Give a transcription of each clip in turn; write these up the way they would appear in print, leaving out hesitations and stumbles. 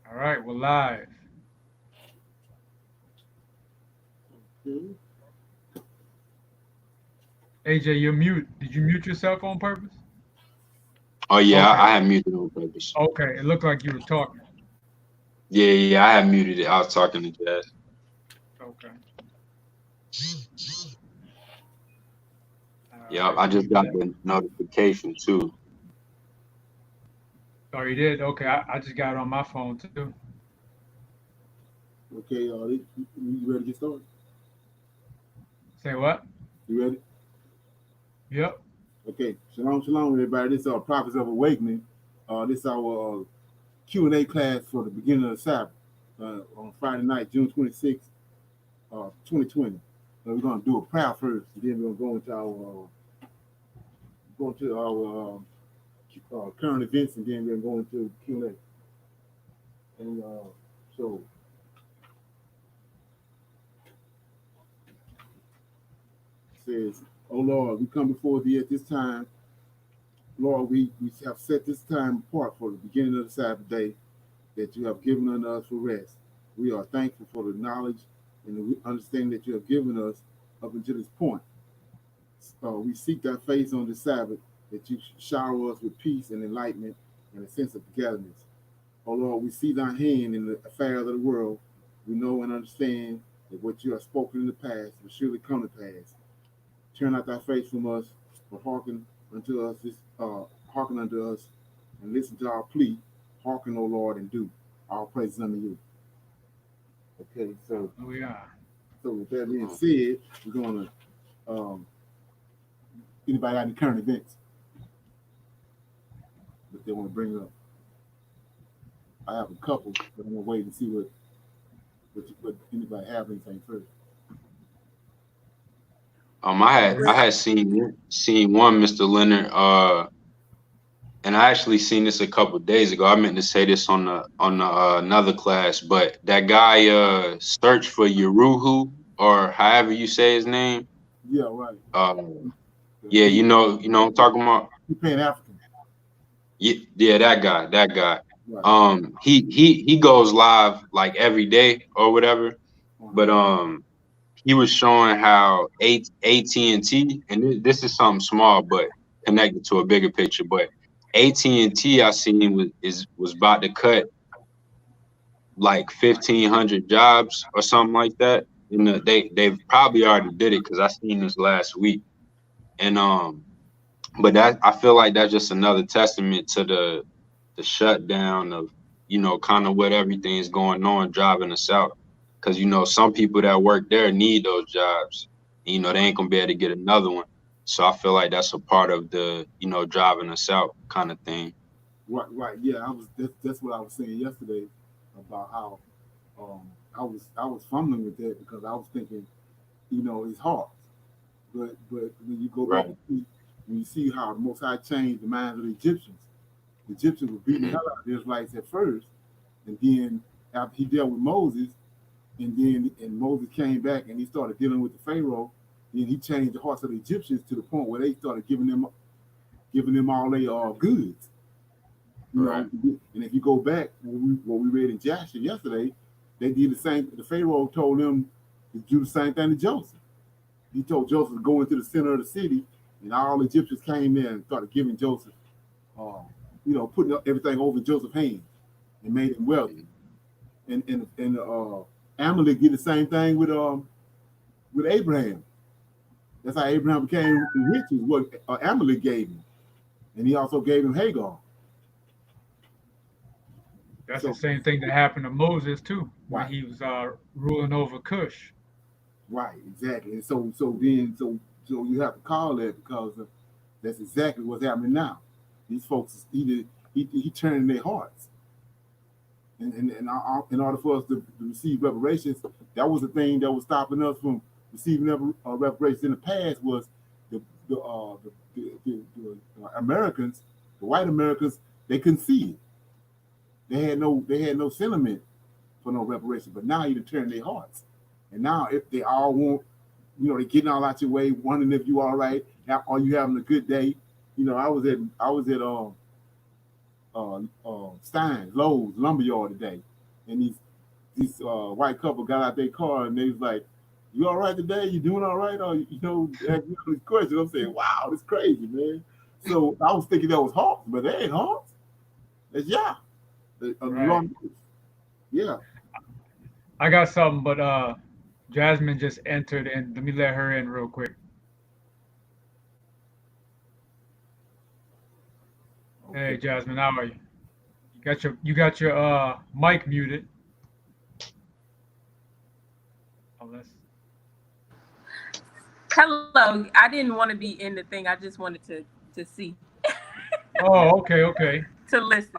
All right, we're live. Mhm. AJ, you're mute. Did you mute yourself on purpose? Oh yeah, Okay. I had muted on purpose. Okay. It looked like you were talking. Yeah, I had muted it. I was talking to Jazz. Okay. All Yeah, right. I We'll just be got back. the notification too. Oh, you did? Okay. I just got it on my phone too. Okay, you ready to get started? Say what? You ready? Yep. Okay, shalom, shalom, everybody. This is our Prophets of Awakening. This is our Q&A class for the beginning of the Sabbath on Friday night, June 26th, 2020. We're going to do a prayer first, and then we're going to go into our current events, and then we're going to Q&A. And so it says, "Oh Lord, we come before thee at this time. Lord, we have set this time apart for the beginning of the Sabbath day that you have given unto us for rest. We are thankful for the knowledge and the understanding that you have given us up until this point. We seek thy face on the Sabbath, that you shower us with peace and enlightenment and a sense of togetherness. Oh Lord, we see thy hand in the affairs of the world. We know and understand that what you have spoken in the past will surely come to pass. Turn not thy face from us, but hearken unto us, and listen to our plea. Hearken, O Lord, and do our praises unto you. Okay, Hallelujah. so with that being said, we're gonna anybody got any current events that they want to bring up? I have a couple, but I'm gonna wait and see what anybody have anything first. I Oh, had yeah. I had seen one Mr. Leonard, and I actually seen this a couple days ago. I meant to say this on another class, but that guy searched for Yeruhu, or however you say his name. Yeah, right. Uh, yeah, He, you know what I'm talking about. he paying African, Yeah, that guy. right? He goes live like every day or whatever, but Uh-huh. he was showing how AT&T, and this is something small but connected to a bigger picture. But AT&T, I seen was about to cut like 1,500 jobs or something like that. And they've probably already did it because I seen this last week. And but that I feel like that's just another testament to the shutdown of kind of what everything is going on driving us out. Because some people that work there need those jobs. And, they ain't gonna be able to get another one. So I feel like that's a part of the driving us out kind of thing. Right, right. Yeah, that's what I was saying yesterday about how I was fumbling with that because I was thinking, it's hard. But when you go back Right. and see, when you see how the Most High changed the minds of the Egyptians were beating the Hmm. hell out of the Israelites at first, and then after he dealt with Moses, and Moses came back and he started dealing with the Pharaoh, then he changed the hearts of the Egyptians to the point where they started giving them all their goods. Right. And if you go back what we read in Jasher yesterday, they did the same. The Pharaoh told them to do the same thing to Joseph. He told Joseph to go into the center of the city, and all the Egyptians came there and started giving Joseph, uh, putting everything over Joseph's hands and made him wealthy. And Amalek did the same thing with Abraham. That's how Abraham became rich, is what Amalek gave him, and he also gave him Hagar. That's the So same thing that happened to Moses too when right, he was ruling over Cush. right, exactly. And so you have to call that because that's exactly what's happening now. These folks, he turning their hearts, and in order for us to receive reparations, that was the thing that was stopping us from receiving reparations in the past was the Americans, the white Americans, they couldn't see it. They had no sentiment for no reparation. But now you turn their hearts, and now if they all want, they're getting all out your way, wondering if you all right, are you having a good day? I was at Stein's Lowe's Lumberyard today, and these white couple got out their car and they was like, "You all right today? You doing all right?" Or asking me these questions. I'm saying, "Wow, that's crazy, man." So I was thinking that was Hawks, but they ain't Hawks. That's Right. Yeah. I got something, but Jasmine just entered, and let me let her in real quick. Okay. Hey, Jasmine, how are you? You got your mic muted. Unless Hello. I didn't want to be in the thing. I just wanted to see, Oh, okay, okay. to listen.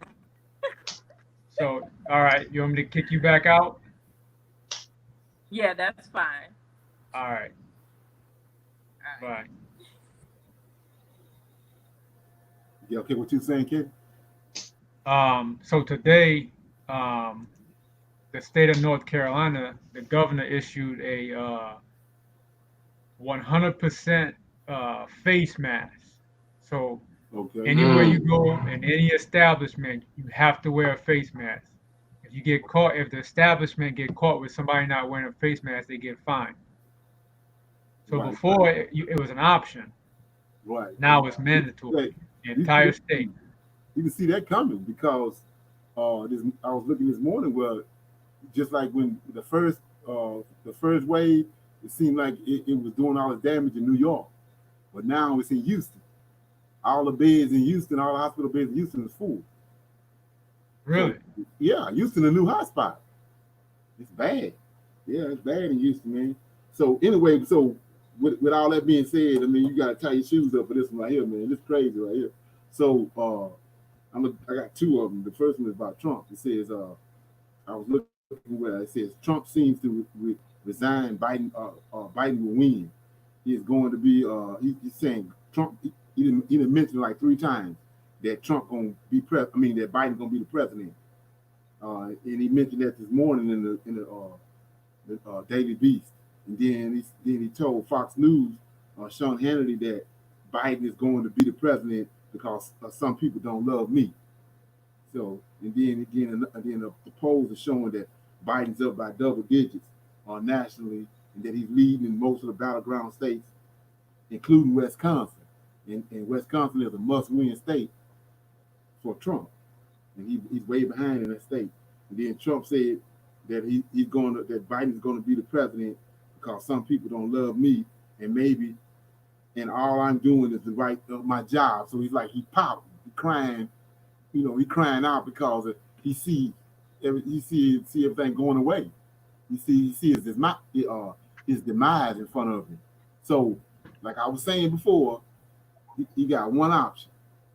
So, all right, you want me to kick you back out? Yeah, that's fine. All right, All right. bye. Yeah. Okay. What you saying, kid? So today, um, the state of North Carolina, the governor issued a 100% face mask. So Okay. anywhere you go in any establishment, you have to wear a face mask. If you get caught, if the establishment get caught with somebody not wearing a face mask, they get fined. So Right. before it was an option. Right. And Now it's mandatory. The you, entire you, state. you can see that coming because I was looking this morning. Well, just like when the first wave, it seemed like it was doing all the damage in New York, but now it's in Houston. All the beds in Houston, all the hospital beds in Houston is full. So Really? yeah, Houston a new hotspot. It's bad. Yeah, it's bad in Houston, man. So anyway, so with all that being said, I mean you gotta tie your shoes up for this one right here, man. This crazy right here. So I got two of them. The first one is about Trump. It says I was looking where it says Trump seems to resign. Biden will win. He's going to be. He's saying Trump. He didn't mention like 3 times that Trump gonna be I mean that Biden gonna be the president. And he mentioned that this morning in the Daily Beast. And then he told Fox News, Sean Hannity, that Biden is going to be the president because some people don't love me. So, and then the polls are showing that Biden's up by double digits nationally, and that he's leading in most of the battleground states, including Wisconsin. And Wisconsin is a must-win state for Trump, and he's way behind in that state. And then Trump said that that Biden's going to be the president because some people don't love me, and all I'm doing is the right of my job. So he's like he crying. He crying out because he see everything going away. He sees his demise in front of him. So, like I was saying before, he got one option.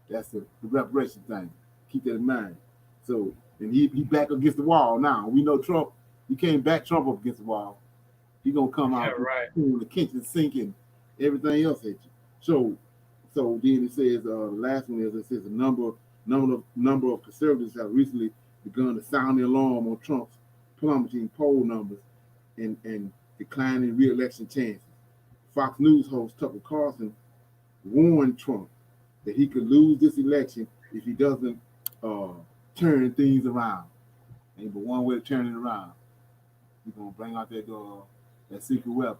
That's the reparation thing. Keep that in mind. So, and he back against the wall now. We know Trump. You can't back Trump up against the wall. He gonna come Yeah, out right. with the kitchen sink and everything else at you. So then it says the last one is it says number of conservatives have recently begun to sound the alarm on Trump's plummeting poll numbers and declining re-election chances. Fox News host Tucker Carlson warned Trump that he could lose this election if he doesn't turn things around. Ain't but one way to turn it around. He's gonna bring out that secret weapon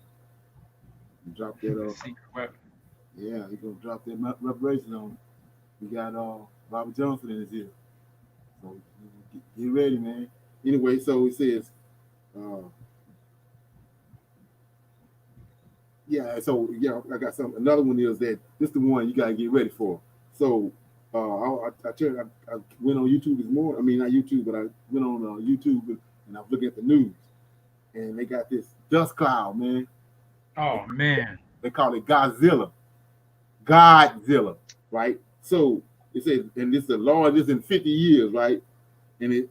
and drop that. Secret weapon. Yeah, he's gonna drop that reparation on him. We got Robert Johnson in his ear. So get ready, man. Anyway, so it says, I got some. Another one is that this is the one you gotta get ready for. So I went on YouTube this morning. I mean, not YouTube, but I went on YouTube and I was looking at the news, and they got this dust cloud, man. Oh man. They call it Godzilla. Godzilla, right? So it says, and this is the largest in 50 years, right? And it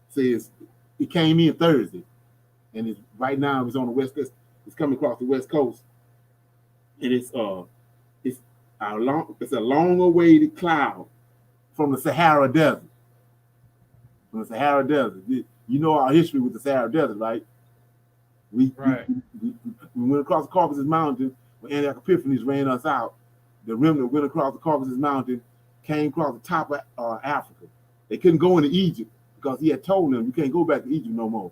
says it came in Thursday, and it's right now it's on the west coast. It's coming across the west coast, and it's a long awaited cloud from the Sahara Desert. From the Sahara Desert, you know our history with the Sahara Desert, right? We went across the Caucasus Mountain when Antioch Epiphanes ran us out. The remnant went across the Caucasus Mountain, came across the top of Africa. They couldn't go into Egypt because he had told them you can't go back to Egypt no more.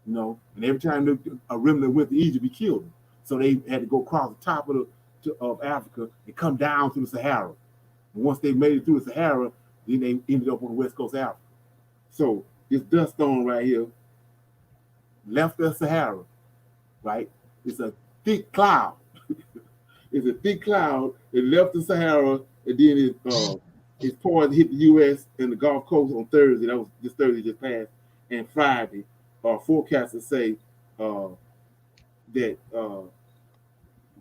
You know, and every time a remnant went to Egypt, he killed them. So they had to go across the top of Africa and come down through the Sahara. And once they made it through the Sahara, then they ended up on the west coast of Africa. So this dust storm right here left the Sahara, right? It's a thick cloud. It's a thick cloud. It left the Sahara, and then it's poised to hit the U.S. and the Gulf Coast on Thursday. That was this Thursday just passed, and Friday. Forecasters say that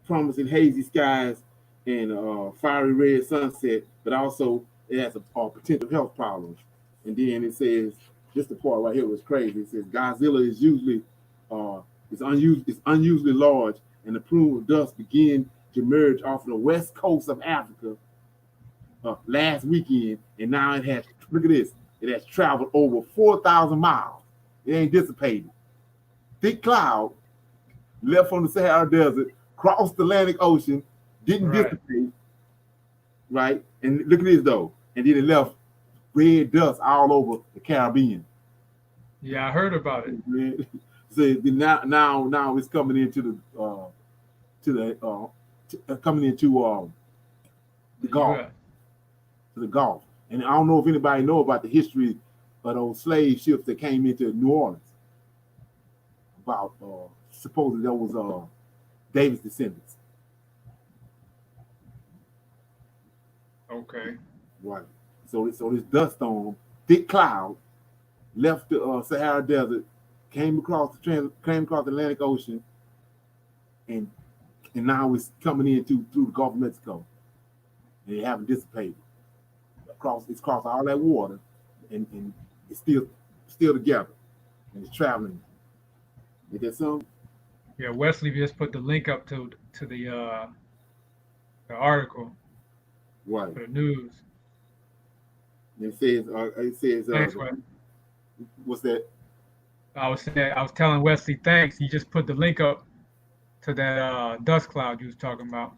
promising hazy skies and fiery red sunset, but also it has a potential health problems. And then it says, just the part right here was crazy. It says Godzilla is usually it's unusually large, and the plume of dust began to emerge off the west coast of Africa last weekend, and now it has, look at this, it has traveled over 4,000 miles. It ain't dissipated. Thick cloud left from the Sahara Desert, crossed the Atlantic Ocean, didn't dissipate, right? And look at this though, and then it left red dust all over the Caribbean. Yeah, I heard about it. So now it's coming into the Gulf, Yeah. to the Gulf. And I don't know if anybody know about the history of those slave ships that came into New Orleans. About supposedly that was David's descendants. Okay. Right. So this dust storm, thick cloud, left the Sahara Desert, came across the Atlantic Ocean, and now it's coming in through the Gulf of Mexico, and it haven't dissipated. It's crossed all that water, and it's still together, and it's traveling. Is that something? Yeah, Wesley just put the link up to the article Right. for the news. It says Thanks, Wes. what's that? I was telling Wesley thanks. He just put the link up to that dust cloud you was talking about.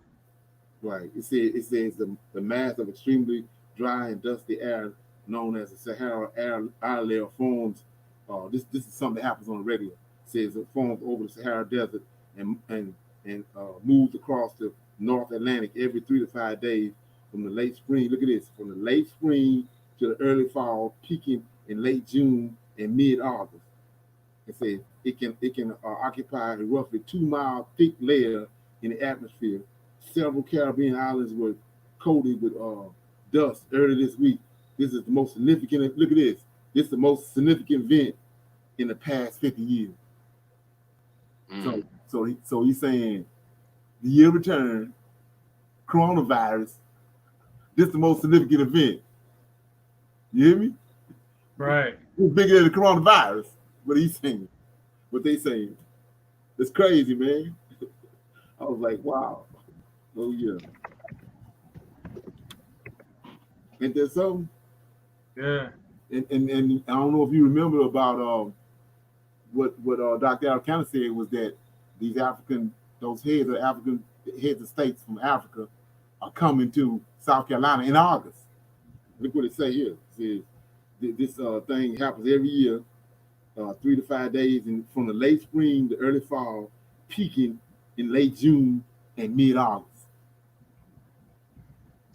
Right. It says the mass of extremely dry and dusty air known as the Sahara air layer forms. This is something that happens on the regular. It says it forms over the Sahara Desert and moves across the North Atlantic every 3 to 5 days from the late spring. Look at this, from the late spring to the early fall, peaking in late June and mid-August. It says it can occupy a roughly 2-mile thick layer in the atmosphere. Several Caribbean islands were coated with dust early this week. This is the most significant. Look at this. This is the most significant event in the past 50 years. So he's saying the year return, coronavirus. This is the most significant event. You hear me? Right. It's bigger than the coronavirus. What he's saying, what they saying. It's crazy, man. I was like, wow. Oh yeah. Ain't there something? Yeah. And I don't know if you remember about what Dr. Arcana said was that those heads of states from Africa are coming to South Carolina in August. Look what it say here. It says this thing happens every year, 3 to 5 days, and from the late spring to early fall, peaking in late June and mid-August.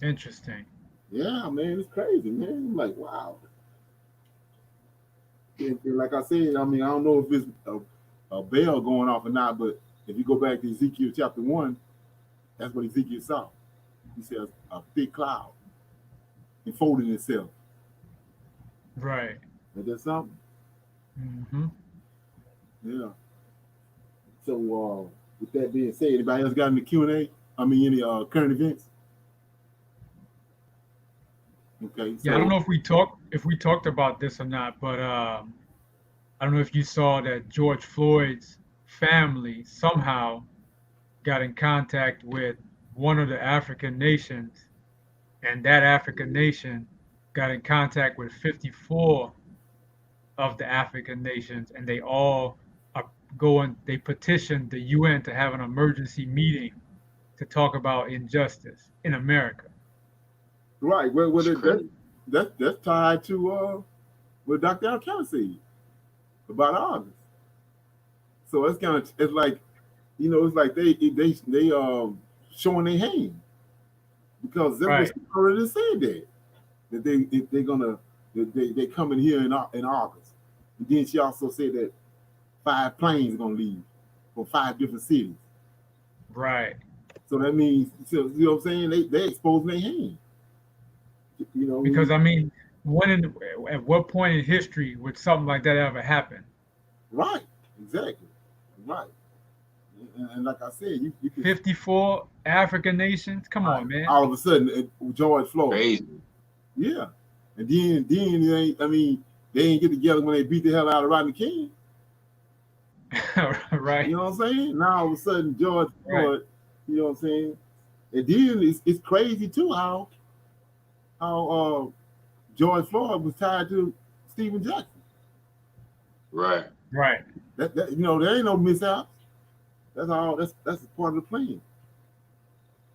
Interesting. Yeah, man, it's crazy, man. I'm like, wow. And like I said, I mean, I don't know if it's a bell going off or not, but if you go back to Ezekiel chapter 1, that's what Ezekiel saw. He says a thick cloud enfolding itself. Right. Is that something? Mm-hmm. Yeah. So with that being said, anybody else got any Q&A? I mean, any current events? Okay. Yeah, I don't know if we talked about this or not, but I don't know if you saw that George Floyd's family somehow got in contact with one of the African nations, and that African nation got in contact with 54 of the African nations, and they all are they petitioned the UN to have an emergency meeting to talk about injustice in America. Right. Well, that's tied to what Dr. Al Kelly said about August. So it's kind of it's like, it's like they showing their hand because that's what Right. she already said that they're gonna they coming here in August. And then she also said that 5 planes are gonna leave from 5 different cities. Right. So that means, so, you know what I'm saying? They exposing their hand. Because I mean, when in, at what point in history would something like that ever happen? Right, exactly, right. And like I said, you can 54 African nations? Come right. on, man. All of a sudden, George Floyd, Crazy. yeah, and then it ain't, I mean, they ain't get together when they beat the hell out of Rodney King. Right. You know what I'm saying? Now all of a sudden, George Right. Floyd, you know what I'm saying? And then it's crazy too how George Floyd was tied to Stephen Jackson. Right. Right. That there ain't no mishaps. That's all. That's a part of the plan.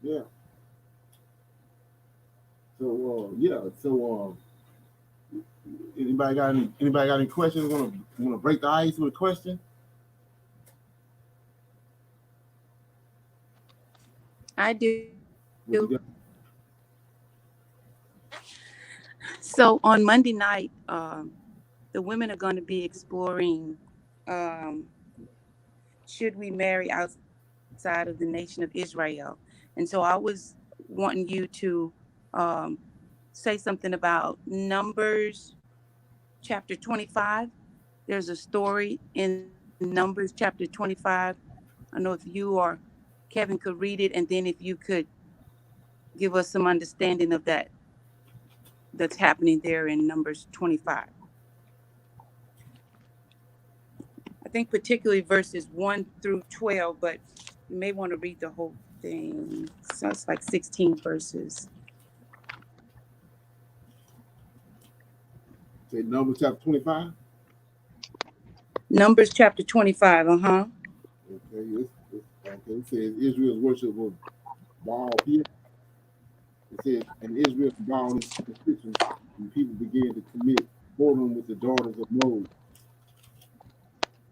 Yeah. So yeah. So anybody got any questions? Want to break the ice with a question? I do. What you got? So on Monday night, the women are going to be exploring, um, should we marry outside of the nation of Israel? And so I was wanting you to um, say something about Numbers chapter 25. There's a story in Numbers chapter 25. I don't know if you or Kevin could read it, and then if you could give us some understanding of that that's happening there in Numbers 25. I think particularly verses 1 through 12, but you may want to read the whole thing. So it's like 16 verses. Say Numbers chapter 25. Numbers chapter 25, uh-huh. Okay. Okay. It says Israel's worship of Baal Peor. It says, and Israel bowed in superstition, and people began to commit whoredom with the daughters of Moses.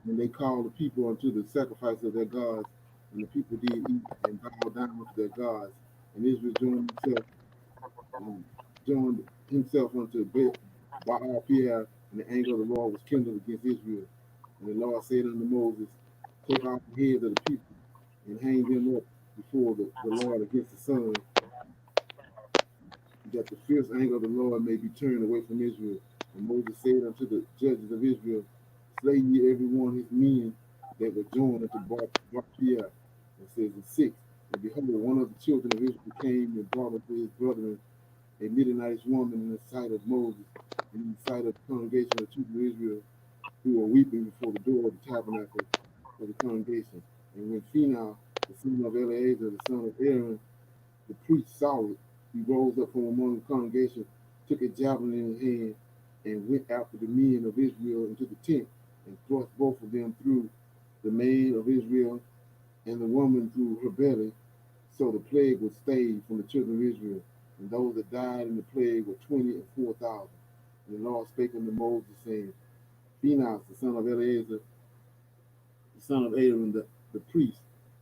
And they called the people unto the sacrifice of their gods, and the people did eat and bow down unto their gods. And Israel um, joined himself unto Baal Peor, and the anger of the Lord was kindled against Israel. And the Lord said unto Moses, take off the heads of the people and hang them up before the Lord against the sun, that the fierce anger of the Lord may be turned away from Israel. And Moses said unto the judges of Israel, slay ye every one his men that were joined unto Barkiah. It says in 6, and behold, one of the children of Israel came and brought unto his brethren a Midianitish woman in the sight of Moses, and in the sight of the congregation of the children of Israel, who were weeping before the door of the tabernacle of the congregation. And when Phinehas, the son of Eleazar, the son of Aaron, the priest saw it, he rose up from among the congregation, took a javelin in his hand, and went after the men of Israel into the tent, and thrust both of them through, the man of Israel and the woman through her belly. So the plague was stayed from the children of Israel. And those that died in the plague were 24,000. And the Lord spake unto Moses, saying, Phinehas, the son of Eleazar, the son of Aaron, the priest,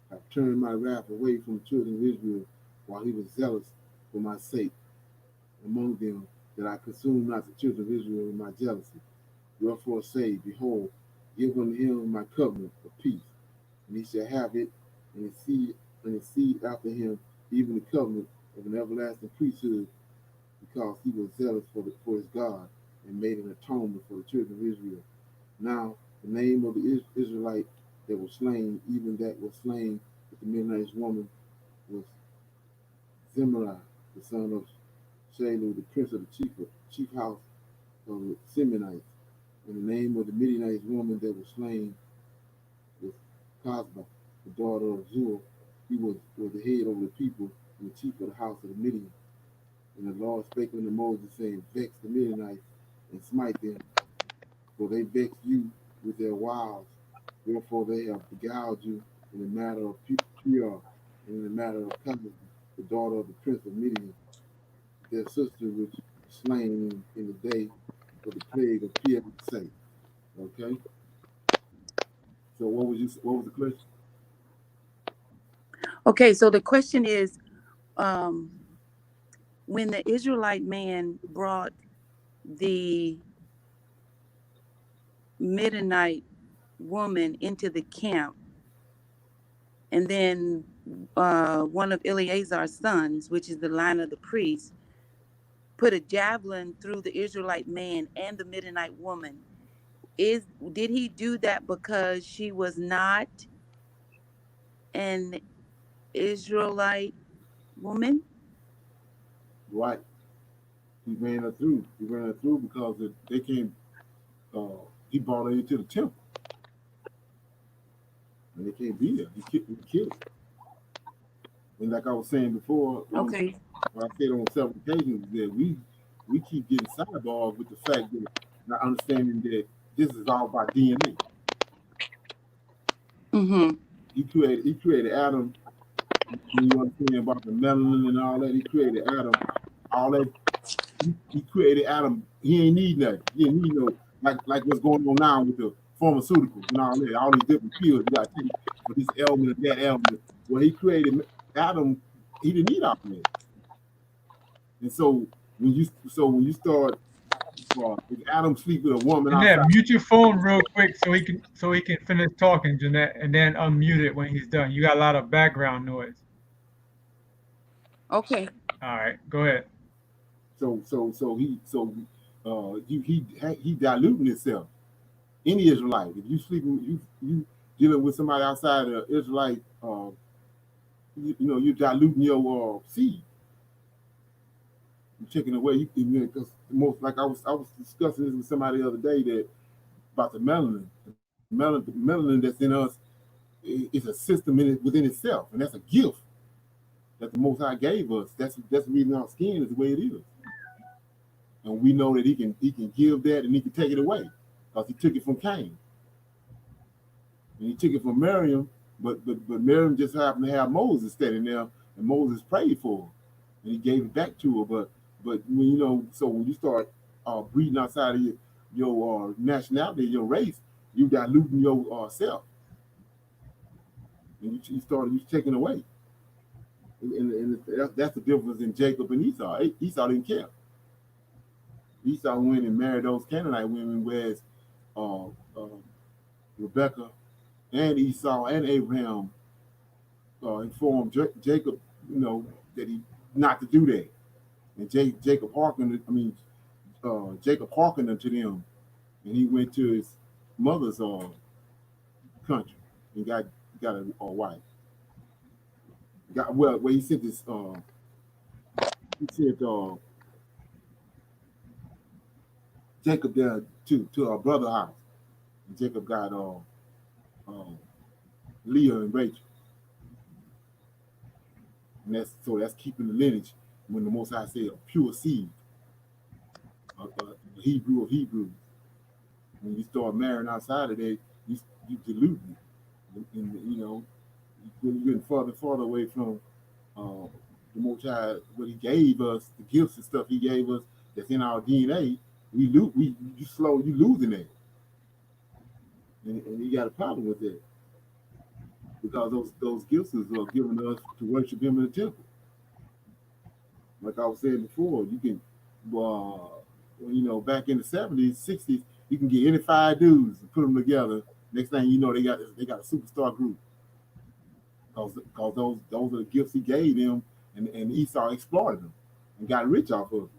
have turned my wrath away from the children of Israel, while he was zealous for my sake among them, that I consume not the children of Israel in my jealousy. Wherefore say, behold, give unto him my covenant of peace, and he shall have it, and his seed after him, even the covenant of an everlasting priesthood, because he was zealous for his God, and made an atonement for the children of Israel. Now the name of the Israelite that was slain, even that was slain with the Midianite woman, was Zimri, the son of Shalu, the prince of the chief house of the Simeonites. And the name of the Midianite woman that was slain was Cosba, the daughter of Zur. He was the head over the people and the chief of the house of the Midian. And the Lord spake unto Moses, saying, vex the Midianites and smite them, for they vex you with their wiles. Wherefore they have beguiled you in the matter of Peor, and in the matter of Cosba, the daughter of the prince of Midian, their sister which was slain in the day for the plague of fear of the saints. Okay. So what was the question? Okay, so the question is, um, when the Israelite man brought the Midianite woman into the camp, and then one of Eleazar's sons, which is the line of the priest, put a javelin through the Israelite man and the Midianite woman. Did he do that because she was not an Israelite woman? Right. He ran her through. He ran her through because they came. He brought her into the temple, and they can't be there. He killed her. And like I was saying before, Okay. what I said on several occasions, that we keep getting sidebarred with the fact that not understanding that this is all about DNA. Mm-hmm. He created Adam. You understand about the melanin and all that. He created Adam. All that he created Adam. He ain't need nothing. He didn't need no like what's going on now with the pharmaceuticals and all that. All these different pills you got to take for this ailment or that ailment. Well, he created Adam. He didn't need all that. And so when you start, if Adam sleep with a woman Jeanette, outside, mute your phone real quick so he can finish talking, Jeanette, and then unmute it when he's done. You got a lot of background noise. Okay. All right, go ahead. he diluting himself. Any Israelite, if you sleeping, you dealing with somebody outside the Israelite, you diluting your seed. You're taking away. Because most like I was discussing this with somebody the other day that about the melanin. The melanin that's in us is a system within itself, and that's a gift that the Most High gave us. That's the reason our skin is the way it is, and we know that He can give that and He can take it away because He took it from Cain and He took it from Miriam, but Miriam just happened to have Moses standing there, and Moses prayed for her, and He gave it back to her. But when so when you start breeding outside of your nationality, your race, you diluting your self, and you taking away. And that's the difference in Jacob and Esau. Esau didn't care. Esau went and married those Canaanite women, whereas uh, uh, Rebecca and Esau and Abraham informed Jacob, that he not to do that. And Jacob hearkened. Jacob hearkened to them, and he went to his mother's country and got a wife. Well, he sent this. He sent Jacob there to our brother's house. And Jacob got Leah and Rachel, and that's keeping the lineage. When the Most High said a pure seed, a Hebrew of Hebrews. When you start marrying outside of that, you dilute it, and you're getting farther and farther away from the Most High, what He gave us, the gifts and stuff He gave us that's in our DNA. You losing that, and you got a problem with that because those gifts are given us to worship Him in the temple. Like I was saying before, you can, back in the 70s, 60s, you can get any 5 dudes and put them together. Next thing you know, they got a superstar group. Because those are the gifts He gave them, and Esau exploited them and got rich off of it.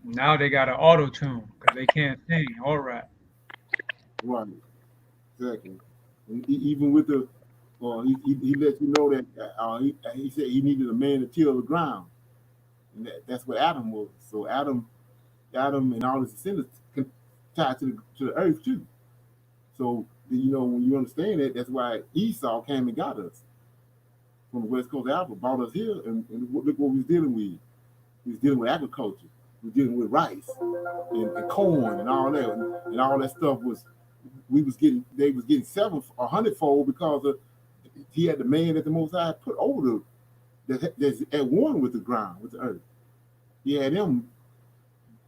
Now they got an auto tune because they can't sing or rap. Right, exactly. And even with the, he let you know that he said he needed a man to till the ground, and that's what Adam was. So Adam and all his descendants tied to the earth too. So when you understand that, that's why Esau came and got us from the west coast of Africa, brought us here, and look what we was dealing with. We was dealing with agriculture. We was dealing with rice and corn and all that, and all that stuff was. They was getting 100-fold because he had the man that the Most High put over that's at one with the ground, with the earth. He had them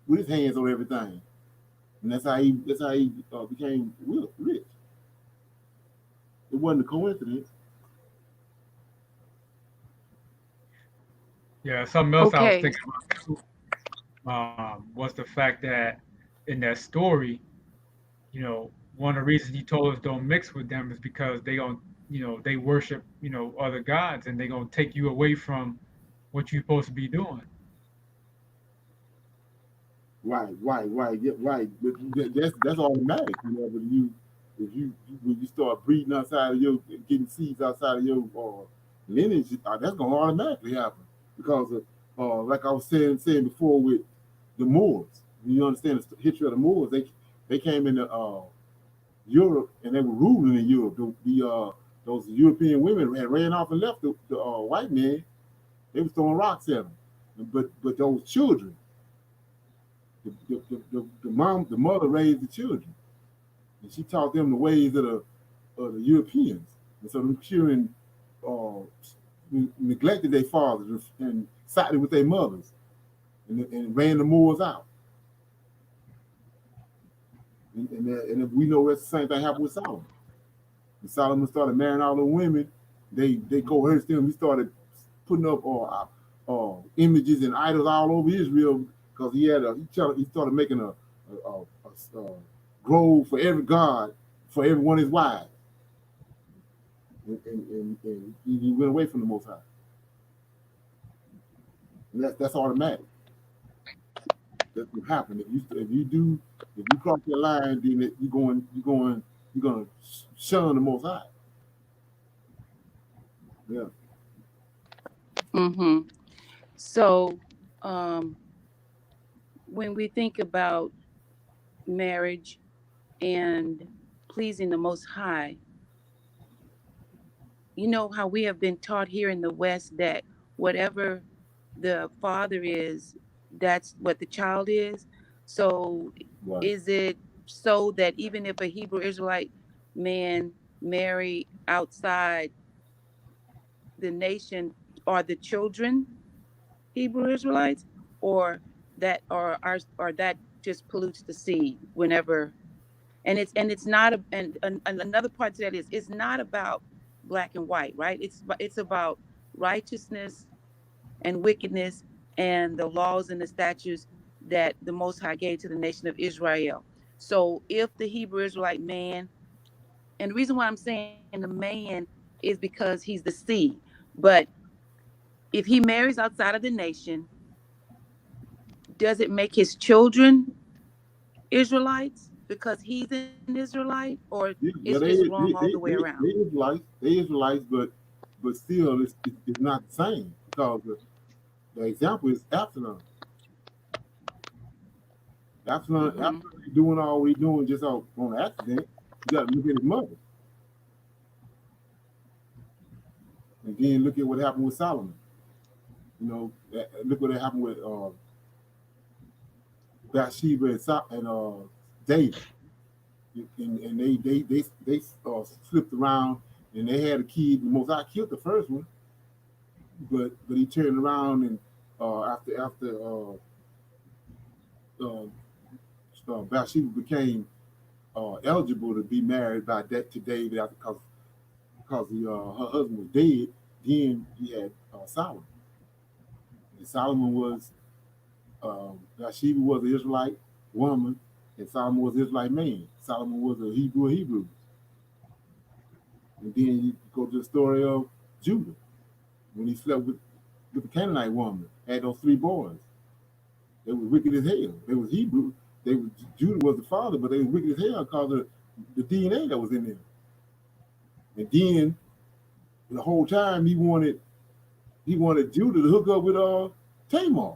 with his hands on everything, and that's how he became rich. It wasn't a coincidence. Yeah, something else I was Okay. thinking about too, was the fact that in that story, one of the reasons he told us don't mix with them is because they worship, other gods, and they're gonna take you away from what you're supposed to be doing. Right, yeah, right. But that's automatic, But if you when you start breeding outside of your getting seeds outside of your lineage, that's gonna automatically happen because of like I was saying before with the Moors. You understand the history of the Moors? They came into Europe and they were ruling in Europe. Those European women had ran off and left the white men. They was throwing rocks at them, but those children, the mother raised the children, and she taught them the ways of the Europeans. And so the children uh, neglected their fathers and sided with their mothers, and ran the Moors out. And we know that's the same thing happened with Solomon. When Solomon started marrying all the women, they coerced him. He started putting up images and idols all over Israel because he started making a grove for every god for every one of his wives, and he went away from the Most High. And that's automatic. That will happen if you cross that line, then you're going to shun the Most High. Yeah. Mm-hmm. So, um, when we think about marriage and pleasing the Most High, you know how we have been taught here in the West that whatever the father is, that's what the child is. So, Right. is it so that even if a Hebrew Israelite man marry outside the nation, are the children Hebrew Israelites, or that just pollutes the seed whenever? And it's not and another part to that is it's not about black and white, right? It's about righteousness and wickedness and the laws and the statutes that the Most High gave to the nation of Israel. So if the Hebrew Israelite man, and the reason why I'm saying the man is because he's the seed, but if he marries outside of the nation, does it make his children Israelites because he's an Israelite, or it's Yeah, just wrong all the way around? they Israelites, but still, it's not the same because the example is Absalom. Absalom Mm-hmm. doing all we doing just on accident. You got to look at his mother, and then look at what happened with Solomon. Look what happened with Bathsheba and David, and they flipped around and they had a kid. The Most High killed the first one, but he turned around and after uh, Bathsheba became eligible to be married to David because her husband was dead. Then he had Solomon, and Solomon was Bathsheba was an Israelite woman, and Solomon was an Israelite man. Solomon was a Hebrew. And then you go to the story of Judah when he slept with the Canaanite woman, had those three boys. They were wicked as hell. They was Hebrew. Judah was the father, but they were wicked as hell because of the DNA that was in them. And then the whole time he wanted Judah to hook up with Tamar.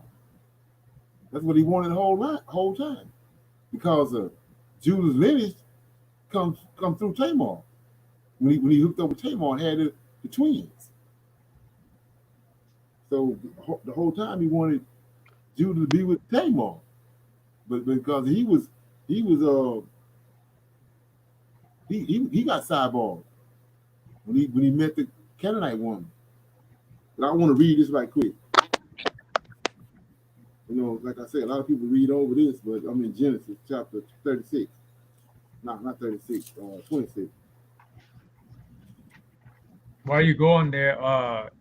That's what he wanted the whole time because Judah's lineage come through Tamar. When he hooked up with Tamar and had the twins. So the whole time he wanted Judah to be with Tamar, but because he got sidebarred when he met the Canaanite woman. But I want to read this right quick. Like I said, a lot of people read over this, but I'm in Genesis chapter 36. Not 36, 26. While you going there,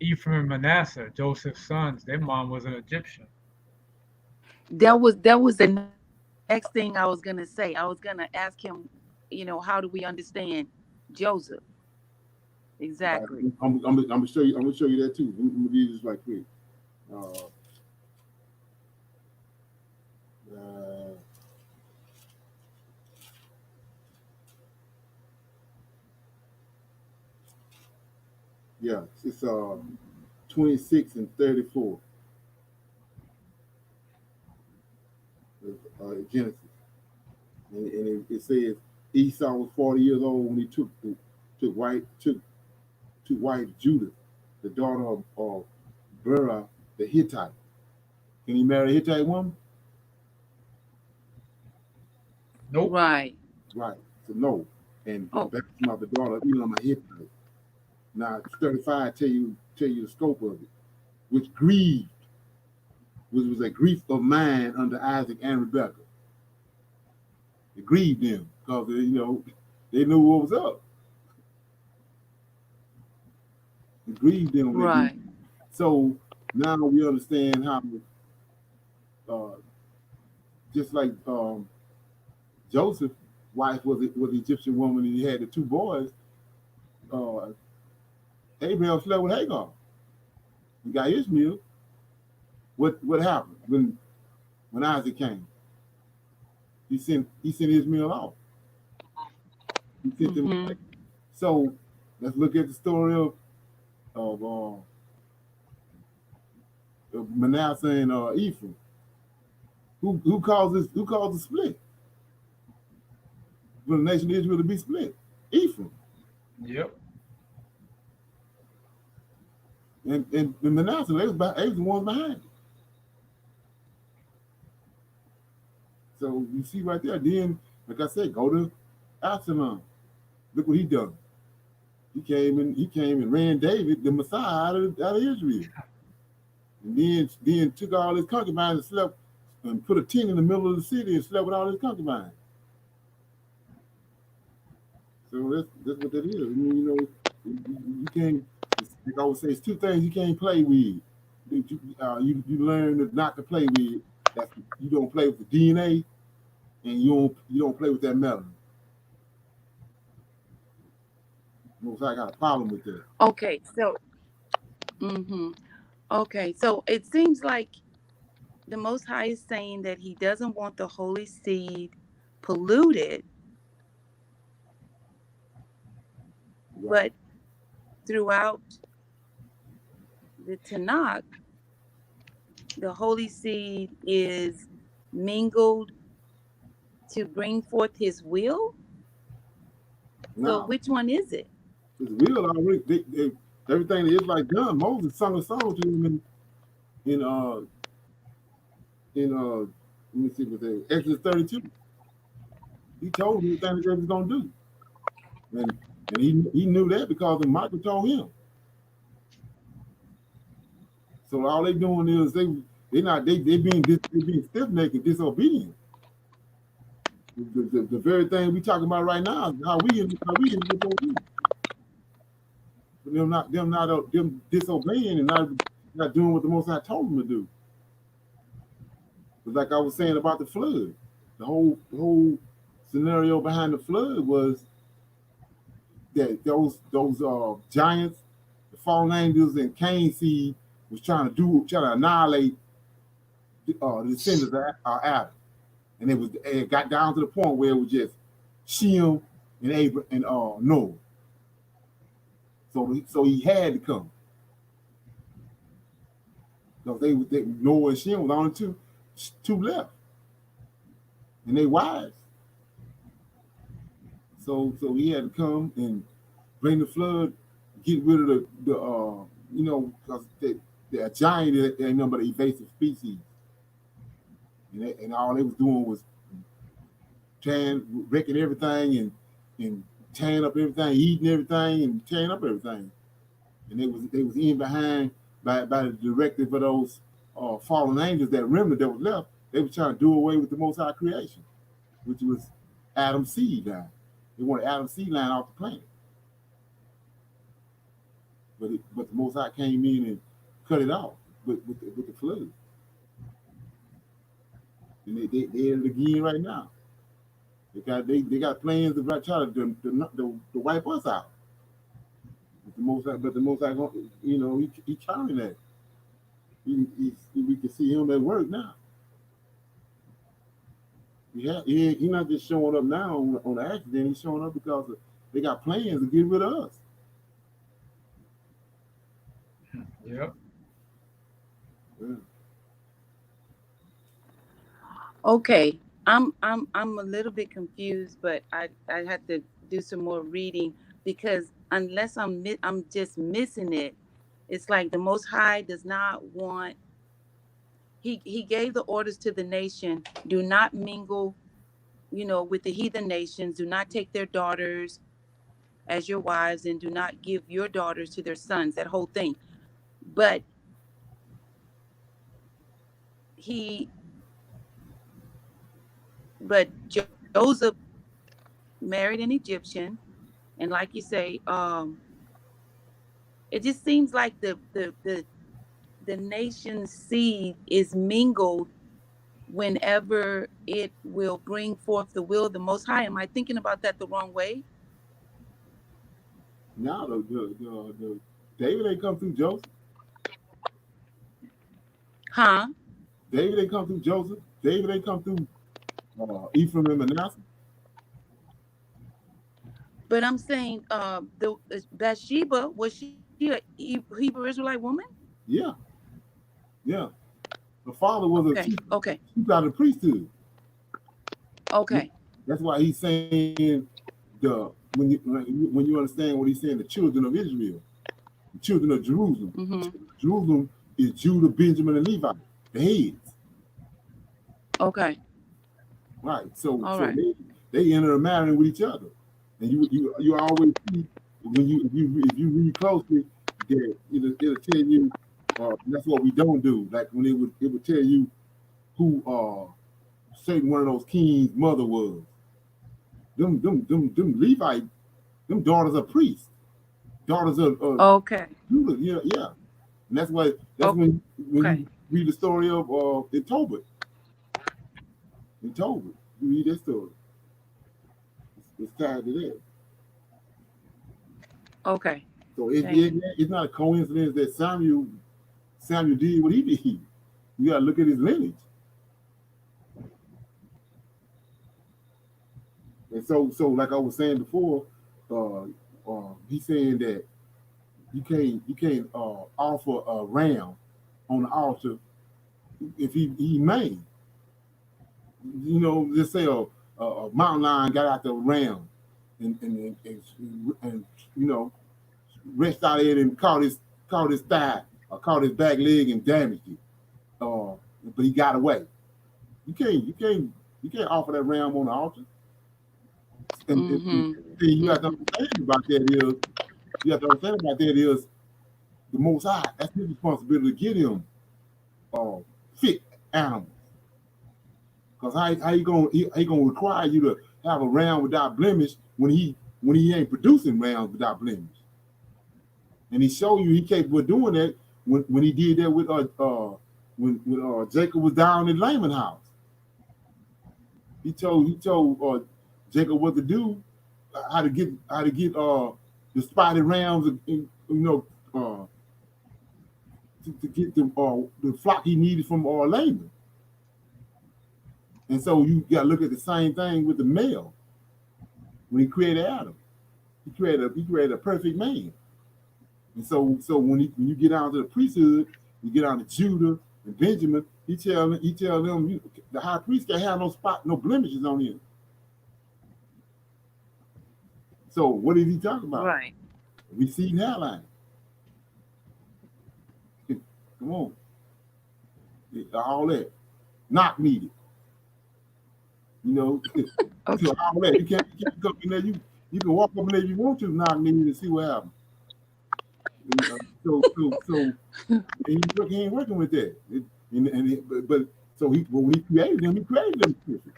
Ephraim and Manasseh, Joseph's sons, their mom was an Egyptian. That was the next thing I was gonna say. I was gonna ask him, how do we understand Joseph Right. exactly? I'm gonna show you. I'm gonna show you that too. Let me read this right quick. Uh, uh, yeah, it's 26 and 34. Genesis, and it says Esau was 40 years old when he took wife Judith, the daughter of Bera the Hittite. Can he marry a Hittite woman? Nope. Right. Right. So no. And Oh, that's not the daughter of Elam a Hittite. Now 35 tell you the scope of it, which grieved, which was a grief of mine under Isaac and Rebekah. It grieved them because they knew what was up. It grieved them when they did. right. So now we understand how, uh, just like Joseph's wife was an Egyptian woman, and he had the two boys. Uh, Abraham slept with Hagar. He got Ishmael. What happened when Isaac came? He sent Ishmael off. He sent them Mm-hmm. away. So let's look at the story of Manasseh and Ephraim. Who caused the split? For the nation of Israel to be split? Ephraim. Yep. And Manasseh, they was the ones behind it. So you see right there. Then, like I said, go to Absalom. Look what he done. He came and ran David, the Messiah, out of Israel. And then took all his concubines and slept and put a tent in the middle of the city and slept with all his concubines. So that's what that is. I mean, you can't. Like I always say, it's two things you can't play with. You learn not to play with. That's you don't play with the DNA, and you don't play with that melanin. So I got a problem with that. Okay. Mm-hmm. Okay. So it seems like the Most High is saying that He doesn't want the holy seed polluted, Right. but throughout the Tanakh, the holy seed is mingled to bring forth His will. So Now, which one is it? it's real already. Everything the Israelites done. Moses sung a song to him in uh in let me see what they Exodus 32. He told him everything that they was gonna do. And he knew that because Michael told him. So all they doing is they being stiff necked and disobedient. The very thing we talking about right now is how we disobedient. Them disobeying and not doing what the Most High told them to do. But like I was saying about the flood, the whole scenario behind the flood was that those giants, the fallen angels, and Cain seed was trying to annihilate the descendants of Adam, and it got down to the point where it was just Shem and Abraham and Noah. So he had to come because Noah and Shem was only two left, and they wives. So he had to come and bring the flood, get rid of because the giant ain't nothing but an invasive species, and all they was doing was wrecking everything and tearing up everything, eating everything, and tearing up everything. And they was in behind by the directive of those fallen angels, that remnant that was left, they were trying to do away with the Most High creation, which was Adam's seed line. They wanted Adam's seed line off the planet. But the Most High came in and cut it off with the flood. And they at it again right now. They got plans to try to wipe us out. But the Most High, he trying that. We can see him at work now. He's not just showing up now on the accident. He's showing up because they got plans to get rid of us. Yep. Yeah. Okay, I'm a little bit confused, but I had to do some more reading because unless I'm just missing it, it's like the Most High does not want. He gave the orders to the nation: do not mingle, with the heathen nations. Do not take their daughters as your wives, and do not give your daughters to their sons. That whole thing, but he. But Joseph married an Egyptian, and like you say, it just seems like the nation's seed is mingled whenever it will bring forth the will of the Most High. Am I thinking about that the wrong way? Now the David ain't come through Joseph. Huh? David ain't come through Joseph. David ain't come through Ephraim and Manasseh. But I'm saying, the Bathsheba, was she a Hebrew Israelite woman? Yeah. The father was a chief out of the priesthood. Okay. That's why he's saying when you understand what he's saying, the children of Israel, the children of Jerusalem. Mm-hmm. Jerusalem is Judah, Benjamin, and Levi, the heads. Okay. Right. So right. They enter a marrying with each other, and you always see if you read closely that it'll tell you that's what we don't do. Like when it would tell you who certain one of those kings' mother was. Them Levite, them daughters of priests, daughters of Judah. Yeah. And that's when you read the story of in Tobit. In Tobit, you read that story. It's tied to that. Okay. So it's not a coincidence that Samuel did what he did. You gotta look at his lineage. And so like I was saying before, he's saying that you can't offer a ram on the altar if he may. Just say a mountain lion got out the ram and reached out there and caught his thigh or caught his back leg and damaged it. But he got away. You can't offer that ram on the altar. And you have to understand about that is the Most High. That's his responsibility to get him fit animals. Because how he gonna require you to have a ram without blemish when he ain't producing rams without blemish? And he showed you he capable of doing that when he did that with when Jacob was down in Laman's house. He told Jacob what to do, how to get the spotted rams, to get the flock he needed from Laman. And so you got to look at the same thing with the male. When he created Adam, he created a perfect man. And so when you get down to the priesthood, you get down to Judah and Benjamin, he tell them the high priest can't have no blemishes on him. So what is he talking about? Right. Receding hairline. Come on. All that. Not needed. All that. You can't come in there. You can walk up in there if you want to, not needed, and see what happens. So he ain't working with that. But so when he created them spiritual.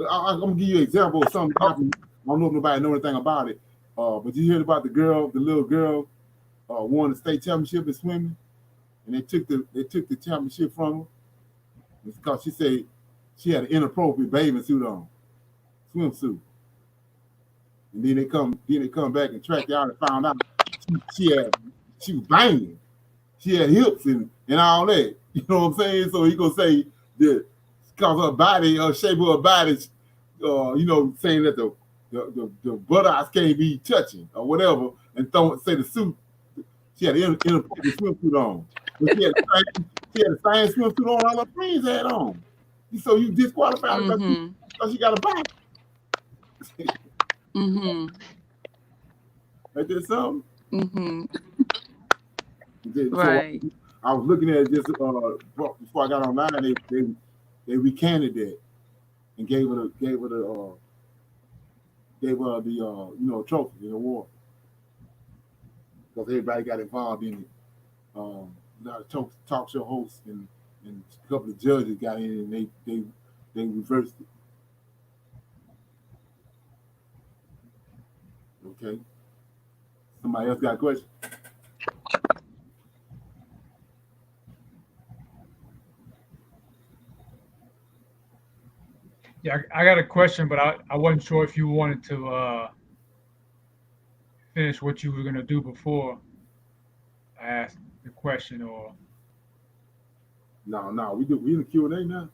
I'm gonna give you an example of something happened. I don't know if nobody know anything about it, but you heard about the little girl, won the state championship in swimming, and they took the championship from her because she said she had an inappropriate bathing suit on, swimsuit, and then they come back and tracked her out and found out she was banging, she had hips and all that. You know what I'm saying? So he gonna say that because her body, her shape of her body, saying that the buttocks can't be touching or whatever, and say the suit. She had an inappropriate swimsuit on. But she had the same swimsuit on all her friends had on. So you disqualified her because she got a body. Mm-hmm. Ain't that something? Mm-hmm. So Right. I was looking at it just before I got online. They recanted that and gave her the trophy, the award, because everybody got involved in it. A lot of talk show hosts and a couple of judges got in and they reversed it. Okay. Somebody else got a question? Yeah, I got a question, but I wasn't sure if you wanted to finish what you were gonna do before I asked the question, or No, we in the Q&A now.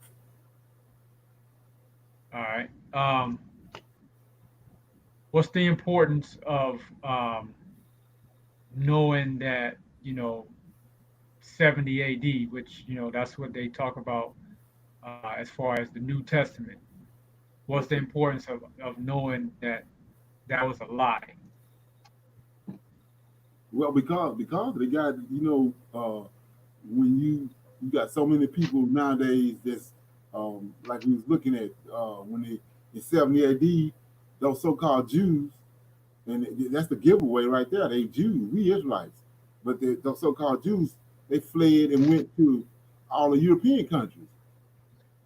all right. What's the importance of knowing that 70 A.D., which that's what they talk about as far as the New Testament? What's the importance of knowing that that was a lie? Well, because they got when you got so many people nowadays that's like we was looking at when they in 70 AD, those so-called Jews, and that's the giveaway right there. They Jews, we Israelites, but those so-called Jews, they fled and went to all the European countries.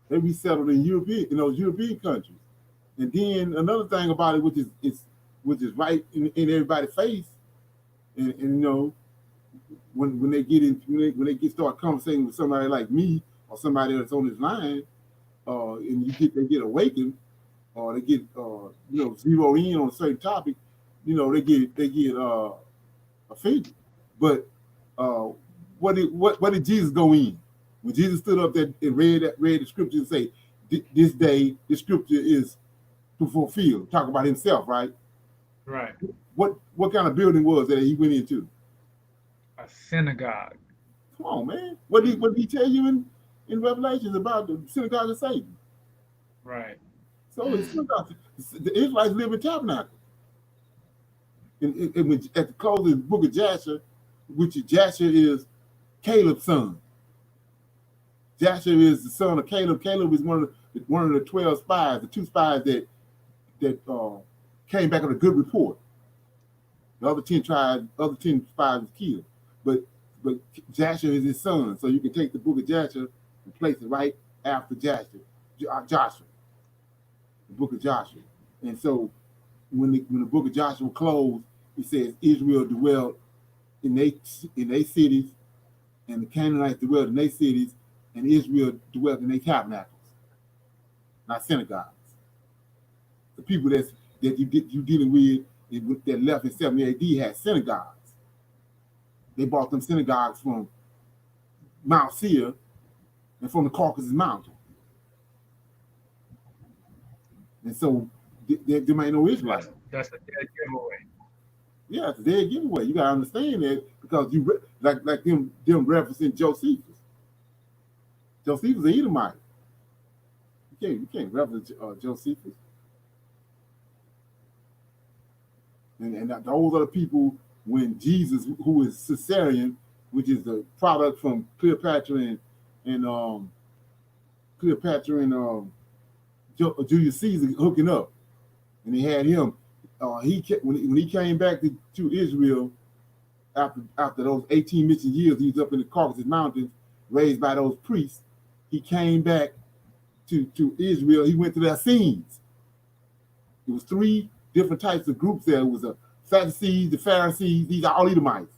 They resettled in those European countries. And then another thing about it, which is right in everybody's face, and when they get in when they get start conversating with somebody like me or somebody that's on this line, and they get awakened or they get zero in on a certain topic, they get offended. But what did Jesus go in when Jesus stood up there and read the scripture and say, this day the scripture is to fulfill? Talk about himself, right? Right. What kind of building was that he went into? A synagogue. Come on, man. What did he tell you in Revelations about the synagogue of Satan? Right. So it's synagogue. The Israelites live in tabernacle. And at the close of the book of Jasher, which Jasher is Caleb's son. Jasher is the son of Caleb. Caleb is one of the 12 spies, the two spies that came back on a good report. The other 10 spies was killed. But Jasher is his son. So you can take the book of Jasher and place it right after Joshua, the book of Joshua. And so when the book of Joshua closed, it says Israel dwelled in their cities, and the Canaanites dwelled in their cities, and Israel dwelled in their tabernacles, not synagogues. The people that you dealing with that left in 70 AD had synagogues. They bought them synagogues from Mount Seir and from the Caucasus Mountain. And so there ain't no Israelites. That's a dead giveaway. Yeah, it's a dead giveaway. You gotta understand that because you like them referencing Josephus. Josephus an Edomite. You can't reference Josephus. And those are the people when Jesus, who is Caesarian, which is the product from Cleopatra and Julius Caesar hooking up, and they had him. When he came back to Israel, after those 18 mission years, he was up in the Caucasus Mountains, raised by those priests. He came back to Israel. He went to the Essenes. There was 3 different types of groups there. It was the Sadducees, the Pharisees. These are all Edomites.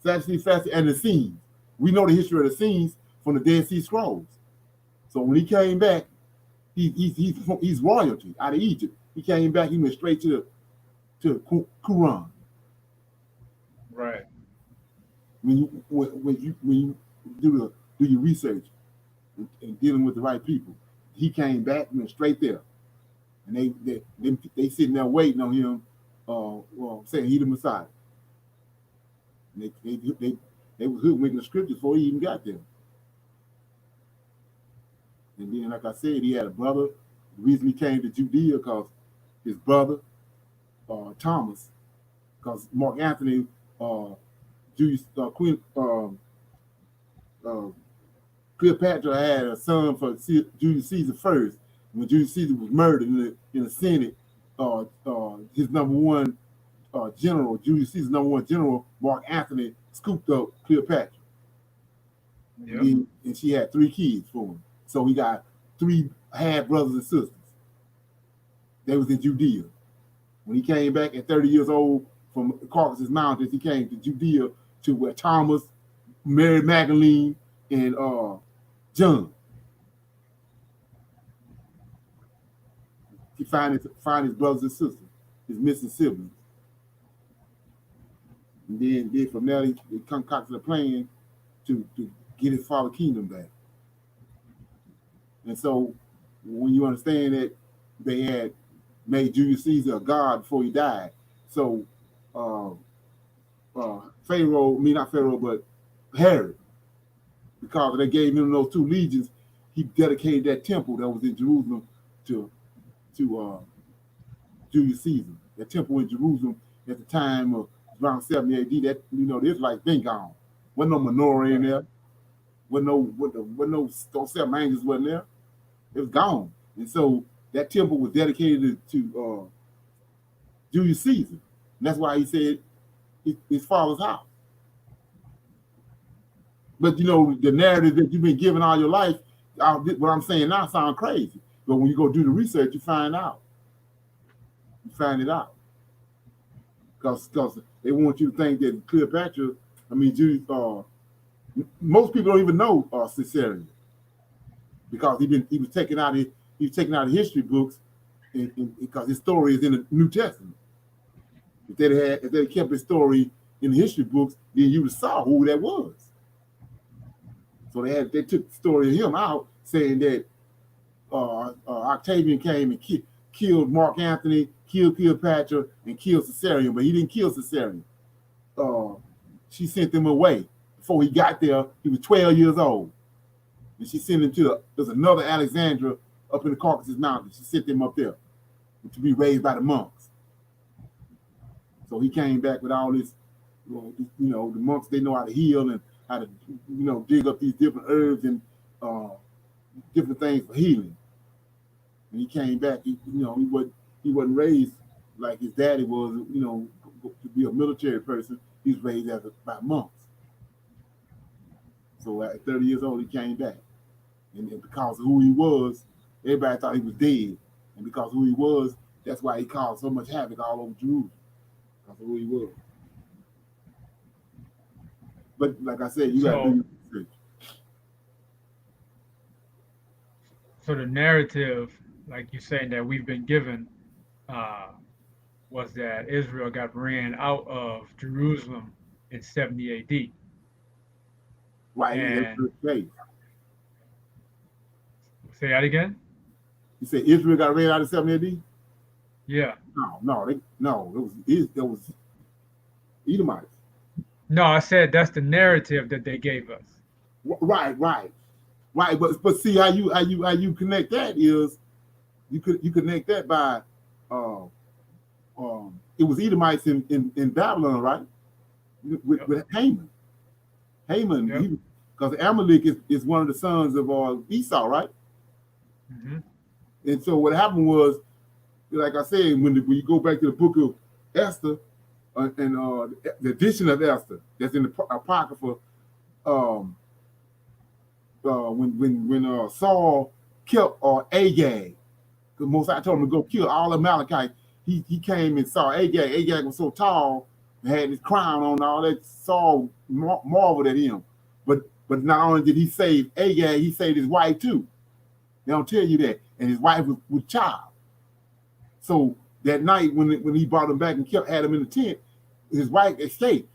Sadducees, Pharisees, and the Essenes. We know the history of the Essenes from the Dead Sea Scrolls. So when he came back, he's royalty out of Egypt. He came back. He went straight to Quran. Right. When you do your research and dealing with the right people, he came back, went straight there, and they sitting there waiting on him, saying he the Messiah. And they was hoodwinking the scriptures before he even got there. And then, like I said, he had a brother. The reason he came to Judea because his brother, Thomas, because Mark Antony, Queen Cleopatra had a son for Julius Caesar first. When Julius Caesar was murdered in the Senate, his number one general, Julius Caesar's number one general, Mark Antony, scooped up Cleopatra. Yep. And she had 3 kids for him. So he got 3 half brothers and sisters. They was in Judea. When he came back at 30 years old from the Caucasus Mountains, he came to Judea to where Thomas, Mary Magdalene, and John. He find his brothers and sisters, his missing siblings. And then from there, he concocted a plan to get his father's kingdom back. And so when you understand that they had made Julius Caesar a god before he died, so not Pharaoh, but Herod, because they gave him those 2 legions, he dedicated that temple that was in Jerusalem to Julius Caesar. That temple in Jerusalem at the time of around 70 AD, that the Israelites been gone. Wasn't no menorah in there. Wasn't no those 7 angels wasn't there. It was gone. And so that temple was dedicated to Julius Caesar. And that's why he said his father's house. But the narrative that you've been given all your life, what I'm saying now sounds crazy. But when you go do the research, you find out. You find it out. Because they want you to think that Cleopatra, Julius, most people don't even know Caesarion. Because he was taken out of history books, because his story is in the New Testament. If they kept his story in the history books, then you would have saw who that was. So they took the story of him out, saying that Octavian came and killed Mark Antony, killed Cleopatra, and killed Caesarion, but he didn't kill Caesarion. She sent him away. Before he got there, he was 12 years old. And she sent him there's another Alexandra up in the Caucasus Mountains. She sent him up there to be raised by the monks. So he came back with all this, the monks, they know how to heal and how to, dig up these different herbs and different things for healing. And he came back, he wasn't raised like his daddy was, to be a military person. He was raised by monks. So at 30 years old, he came back. And because of who he was, everybody thought he was dead. And because of who he was, that's why he caused so much havoc all over Jerusalem. Because of who he was. But like I said, you got to do your research. So the narrative, like you're saying, that we've been given was that Israel got ran out of Jerusalem in 70 AD. Right. And say that again? You said Israel got ran out of 70 AD? Yeah. It was Edomites. No, I said that's the narrative that they gave us. Right. But see how you connect that is you connect that by it was Edomites in Babylon, right? With Haman. Haman, because Amalek is one of the sons of Esau, right? Mm-hmm. And so what happened was, like I said, when you go back to the book of Esther, the edition of Esther that's in the Apocrypha, um, when Saul killed Agag, because Moses told him to go kill all the Amalekites. He came and saw Agag. Agag was so tall and had his crown on, all that. Saul marveled at him. But not only did he save Agag, he saved his wife too. They don't tell you that. And his wife was with child. So that night when he brought him back and had him in the tent, his wife escaped.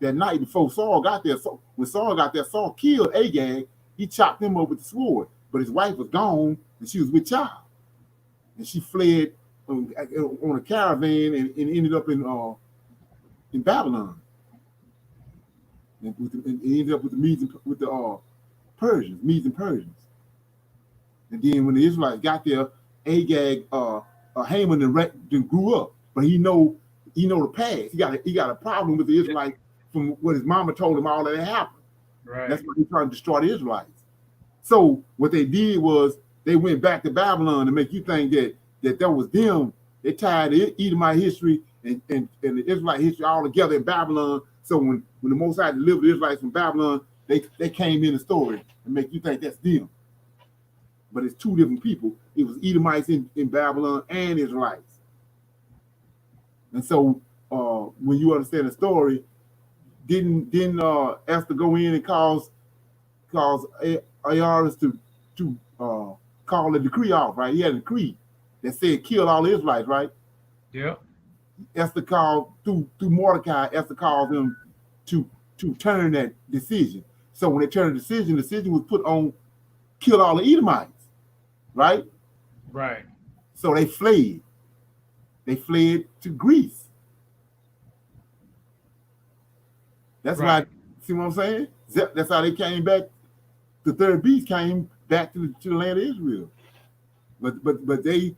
That night before Saul got there, when Saul got there, Saul killed Agag. He chopped him up with the sword. But his wife was gone and she was with child. And she fled on a caravan and ended up in Babylon. And ended up with the Medes and Persians, Medes and Persians. And then when the Israelites got there, Agag, Haman then grew up, but he know the past. He got a problem with the Israelites from what his mama told him all that had happened. Right. That's why he tried to destroy the Israelites. So what they did was they went back to Babylon to make you think that was them. They tied the Edomite history and the Israelite history all together in Babylon. So when the Most High delivered the Israelites from Babylon, they came in the story and make you think that's them. But it's two different people. It was Edomites in Babylon and Israelites. And so when you understand the story, didn't Esther go in and cause Aarus to call a decree off, right? He had a decree that said kill all the Israelites, right? Yeah. Esther called through Mordecai. Esther called them to turn that decision. So when they turned the decision was put on kill all the Edomites, right? Right. So they fled. They fled to Greece. That's right. why. See what I'm saying? That's how they came back. The third beast came back to the land of Israel. But they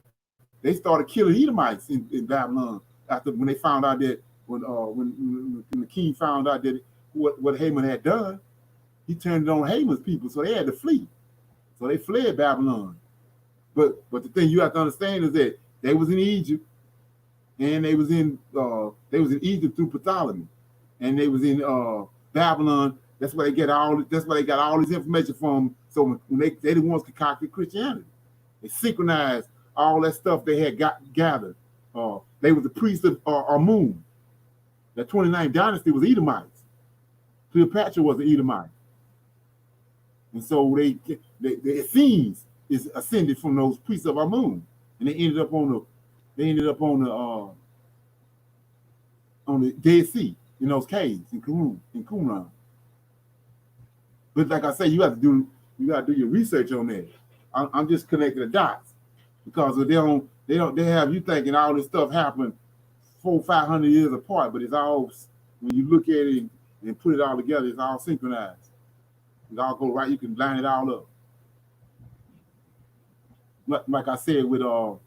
started killing Edomites in Babylon after when they found out that when the king found out that what Haman had done, he turned it on Haman's people, so they had to flee. So they fled Babylon. But the thing you have to understand is that they was in Egypt, and they was in Egypt through Ptolemy, and they was in Babylon. That's where they got all this information from. So when they the ones concocted Christianity, they synchronized all that stuff they had gathered. They was the priests of Amun. The 29th dynasty was Edomites. Cleopatra was an Edomite, and so the Essenes is ascended from those priests of Amun, and they ended up on the Dead Sea in those caves in Qumran. But like I say, you got to do your research on that. I'm just connecting the dots because they have you thinking all this stuff happened 400-500 years apart, but it's all, when you look at it and put it all together, it's all synchronized. It all go right. You can line it all up. Like I said, with the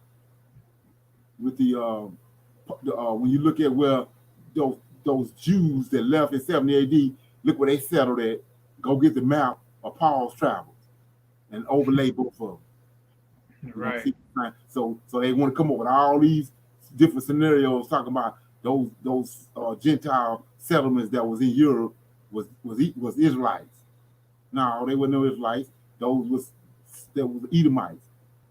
when you look at where those Jews that left in 70 AD, look where they settled at. Go get the map of Paul's travels and overlay both of them. Right. So they want to come up with all these different scenarios talking about those Gentile settlements that was in Europe was Israelites. No, they were no Israelites. Those was Edomites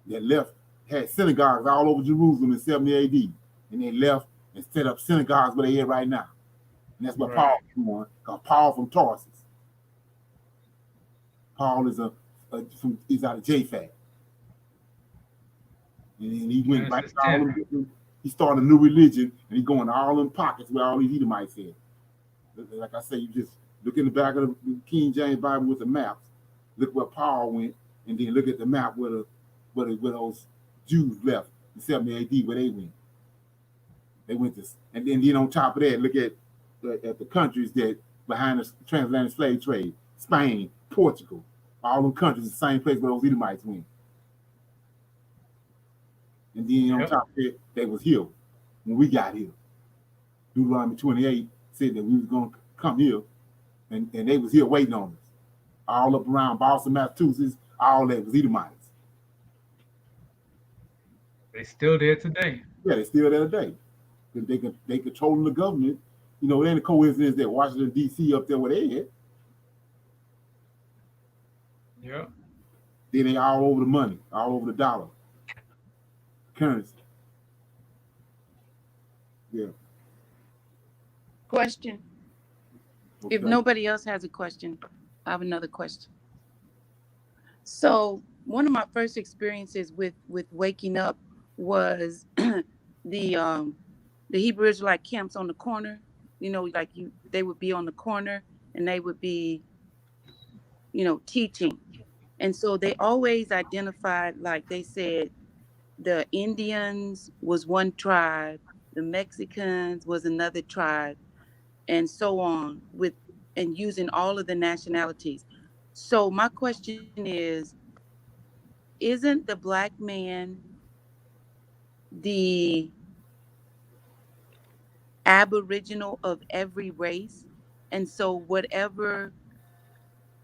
that left, had synagogues all over Jerusalem in 70 AD, and they left and set up synagogues where they are right now. And that's what Paul was doing, because Paul from Tarsus. Paul is he's out of Japhet. And he went back to all them, he started a new religion, and he going to all them pockets where all these Edomites said. Like I say, you just look in the back of the King James Bible with the maps, look where Paul went, and then look at the map where those Jews left in 70 AD, where they went. They went to, and then on top of that, look at the countries that behind the transatlantic slave trade, Spain, Portugal, all them countries, the same place where those Edomites went. And then on top of it, they was here when we got here. Deuteronomy 28 said that we was going to come here, and they was here waiting on us. All up around Boston, Massachusetts, all that was Edomites. They still there today. Yeah, they still there today. They controlling the government. You know, it ain't a coincidence that Washington D.C. up there where they at. Yeah. Then they all over the money, all over the dollar, currency. Yeah. Question. If Okay. nobody else has a question, I have another question. So one of my first experiences with waking up was the um the Hebrew Israelite camps on the corner. You know, like they would be on the corner and they would be, teaching. And so they always identified, like they said, the Indians was one tribe, the Mexicans was another tribe, and so on, and using all of the nationalities. So my question is, isn't the black man the aboriginal of every race? And so whatever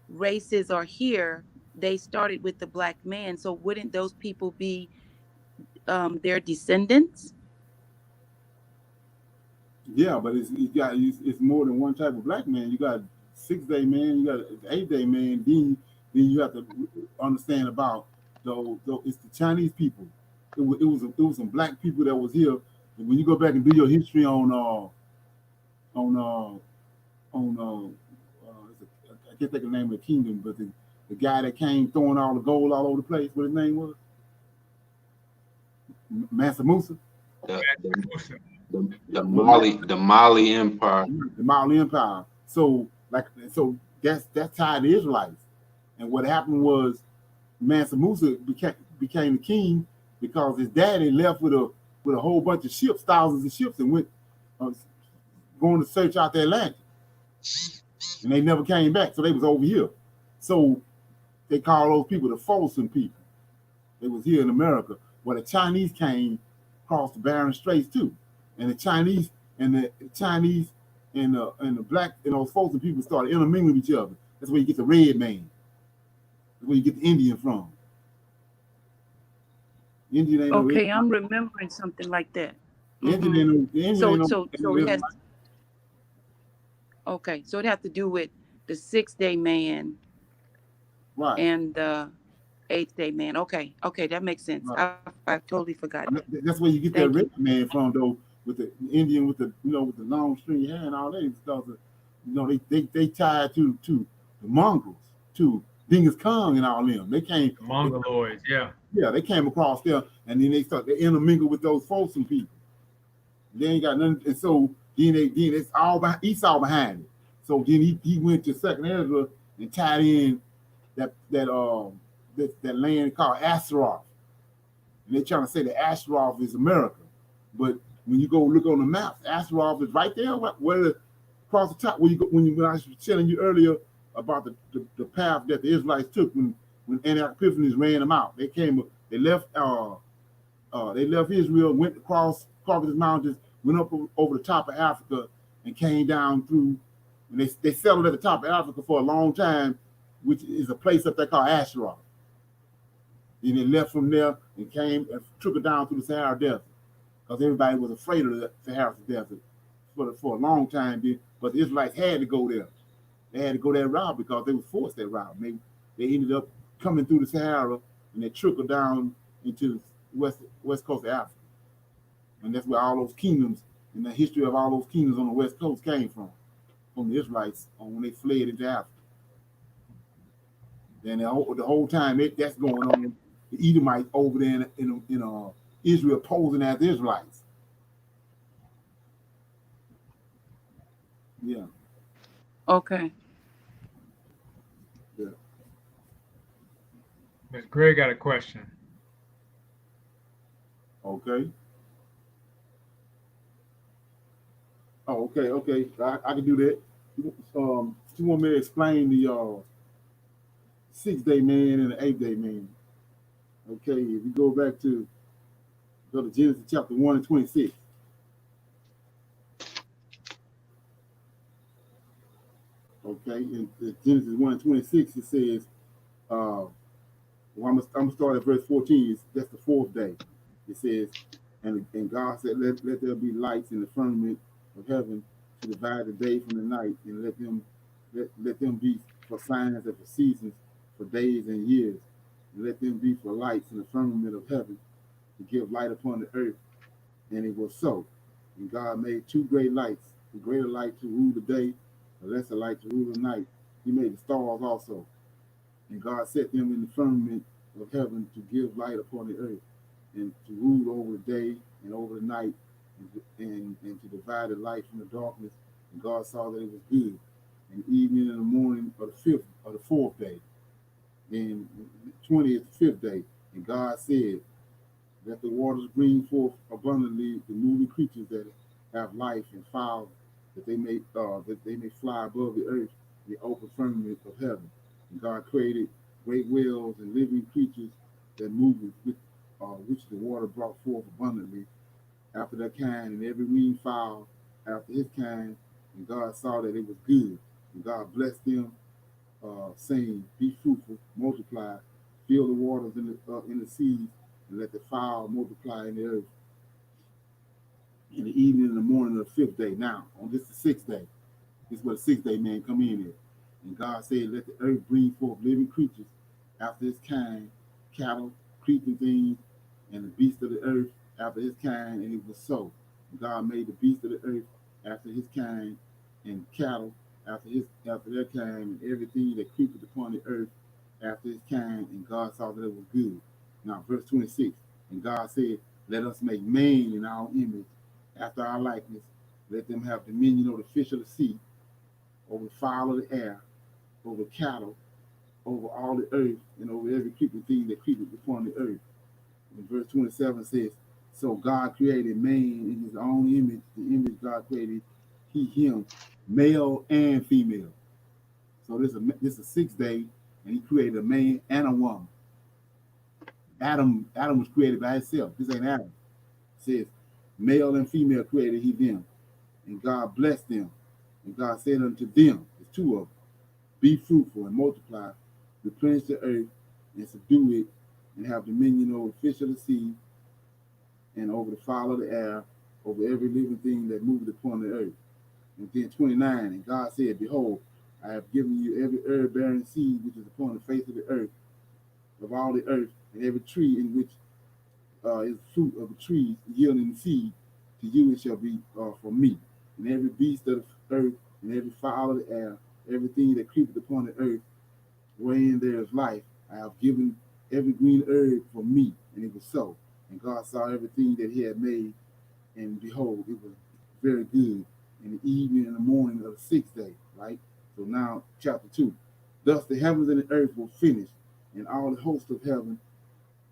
races are here, they started with the black man. So wouldn't those people be their descendants? Yeah, but it's more than one type of black man. You got 6 day man, you got 8 day man. Then you have to understand about though it's the Chinese people. It was some black people that was here. And when you go back and do your history on I can't think of the name of the kingdom, but the guy that came throwing all the gold all over the place, what his name was, Mansa Musa, The the Musa. the Mali Empire. the Mali Empire. So that's tied to Israelites. And what happened was Mansa Musa became the king because his daddy left with a whole bunch of ships, thousands of ships, and went uh, going to search out the Atlantic, and they never came back. So they was over here. So they call those people the Folsom people. They was here in America. Well, the Chinese came across the Bering Straits too, and the black and those Folsom people started intermingling with each other. That's where you get the red man. That's where you get the Indian from. Indian ain't no red. Okay, I'm remembering something like that. Indian Hmm. ain't no. The Indian So ain't no. so Ain't so no it has Israelite. okay. So it has to do with the 6 day man Right. and the 8 day man. Okay, that makes sense. Right. I totally forgot that. That's where you get that Thank red you. man from, though, with the Indian with the with the long stringy hair and all that. Because they tied to the mongrels, to Genghis Khan and all them. They came. The Mongoloids. Yeah. Yeah, they came across there, and then they intermingle with those Folsom people. They ain't got nothing, and so then it's all behind, Esau behind it. So then he went to Second Ezra and tied in that land called Astaroth, and they trying to say that Astaroth is America, but when you go look on the map, Astaroth is right there, where across the top. When you go, when I was telling you earlier about the path that the Israelites took when Antioch Epiphanes ran them out, they left Israel, went across Caucasus Mountains, went up over the top of Africa, and came down through. And they settled at the top of Africa for a long time, which is a place up there called Asherah. Then they left from there and came and took it down through the Sahara Desert because everybody was afraid of the Sahara Desert for a long time. But the Israelites had to go there. They had to go that route because they were forced that route. They ended up coming through the Sahara and they trickled down into the west coast of Africa. And that's where all those kingdoms and the history of all those kingdoms on the west coast came from the Israelites when they fled into Africa. And the whole time that's going on, the Edomites over there in Israel posing as Israelites. Yeah, Okay. yeah. Miss Gray got a question. Okay. Oh, okay. I can do that. You want me to explain the 6 day man and the 8 day man? Okay, if you go to Genesis chapter 1 and 26. Okay, in Genesis 1 and 26, it says, well, I'm gonna start at verse 14. That's the 4th day. It says, And God said, let there be lights in the firmament of heaven to divide the day from the night, and let them be for signs and for seasons, for days and years. And let them be for lights in the firmament of heaven to give light upon the earth. And it was so. And God made two great lights, the greater light to rule the day, the lesser light to rule the night. He made the stars also. And God set them in the firmament of heaven to give light upon the earth, and to rule over the day and over the night, and to divide the light from the darkness. And God saw that it was good. And evening and the morning of the fifth or the fourth day. Then 20th, fifth day. And God said, let the waters bring forth abundantly the moving creatures that have life, and fowl that they may fly above the earth in the open firmament of heaven. And God created great whales and living creatures that move which the water brought forth abundantly after their kind, and every winged fowl after his kind. And God saw that it was good. And God blessed them, saying, "Be fruitful, multiply, fill the waters in the seas, and let the fowl multiply in the earth." In the evening and the morning of the fifth day. Now, on this the sixth day, this is where the sixth day man come in here. And God said, let the earth bring forth living creatures after his kind, cattle, creeping things, and the beasts of the earth after his kind, and it was so. And God made the beasts of the earth after his kind, and cattle after their kind, and everything that creepeth upon the earth after his kind, and God saw that it was good. Now, verse 26, and God said, let us make man in our image, after our likeness. Let them have dominion over the fish of the sea, over the fowl of the air, over cattle, over all the earth, and over every creeping thing that creepeth upon the earth. And verse 27 says, so God created man in his own image. The image God created, him, male and female. So this is a sixth day, and he created a man and a woman. Adam was created by himself. This ain't Adam. It says, male and female created he them. And God blessed them. And God said unto them, there's two of them, be fruitful and multiply, replenish the earth and subdue it, and have dominion over the fish of the sea, and over the fowl of the air, over every living thing that moveth upon the earth. And then 29, and God said, behold, I have given you every herb bearing seed which is upon the face of the earth, of all the earth, and every tree in which is fruit of the trees yielding seed, to you it shall be for meat. And every beast of the earth, and every fowl of the air, everything that creepeth upon the earth, wherein there is life, I have given every green herb for meat. And it was so. And God saw everything that he had made, and behold, it was very good. In the evening and the morning of the sixth day, right? So now, chapter 2. Thus the heavens and the earth were finished, and all the host of heaven.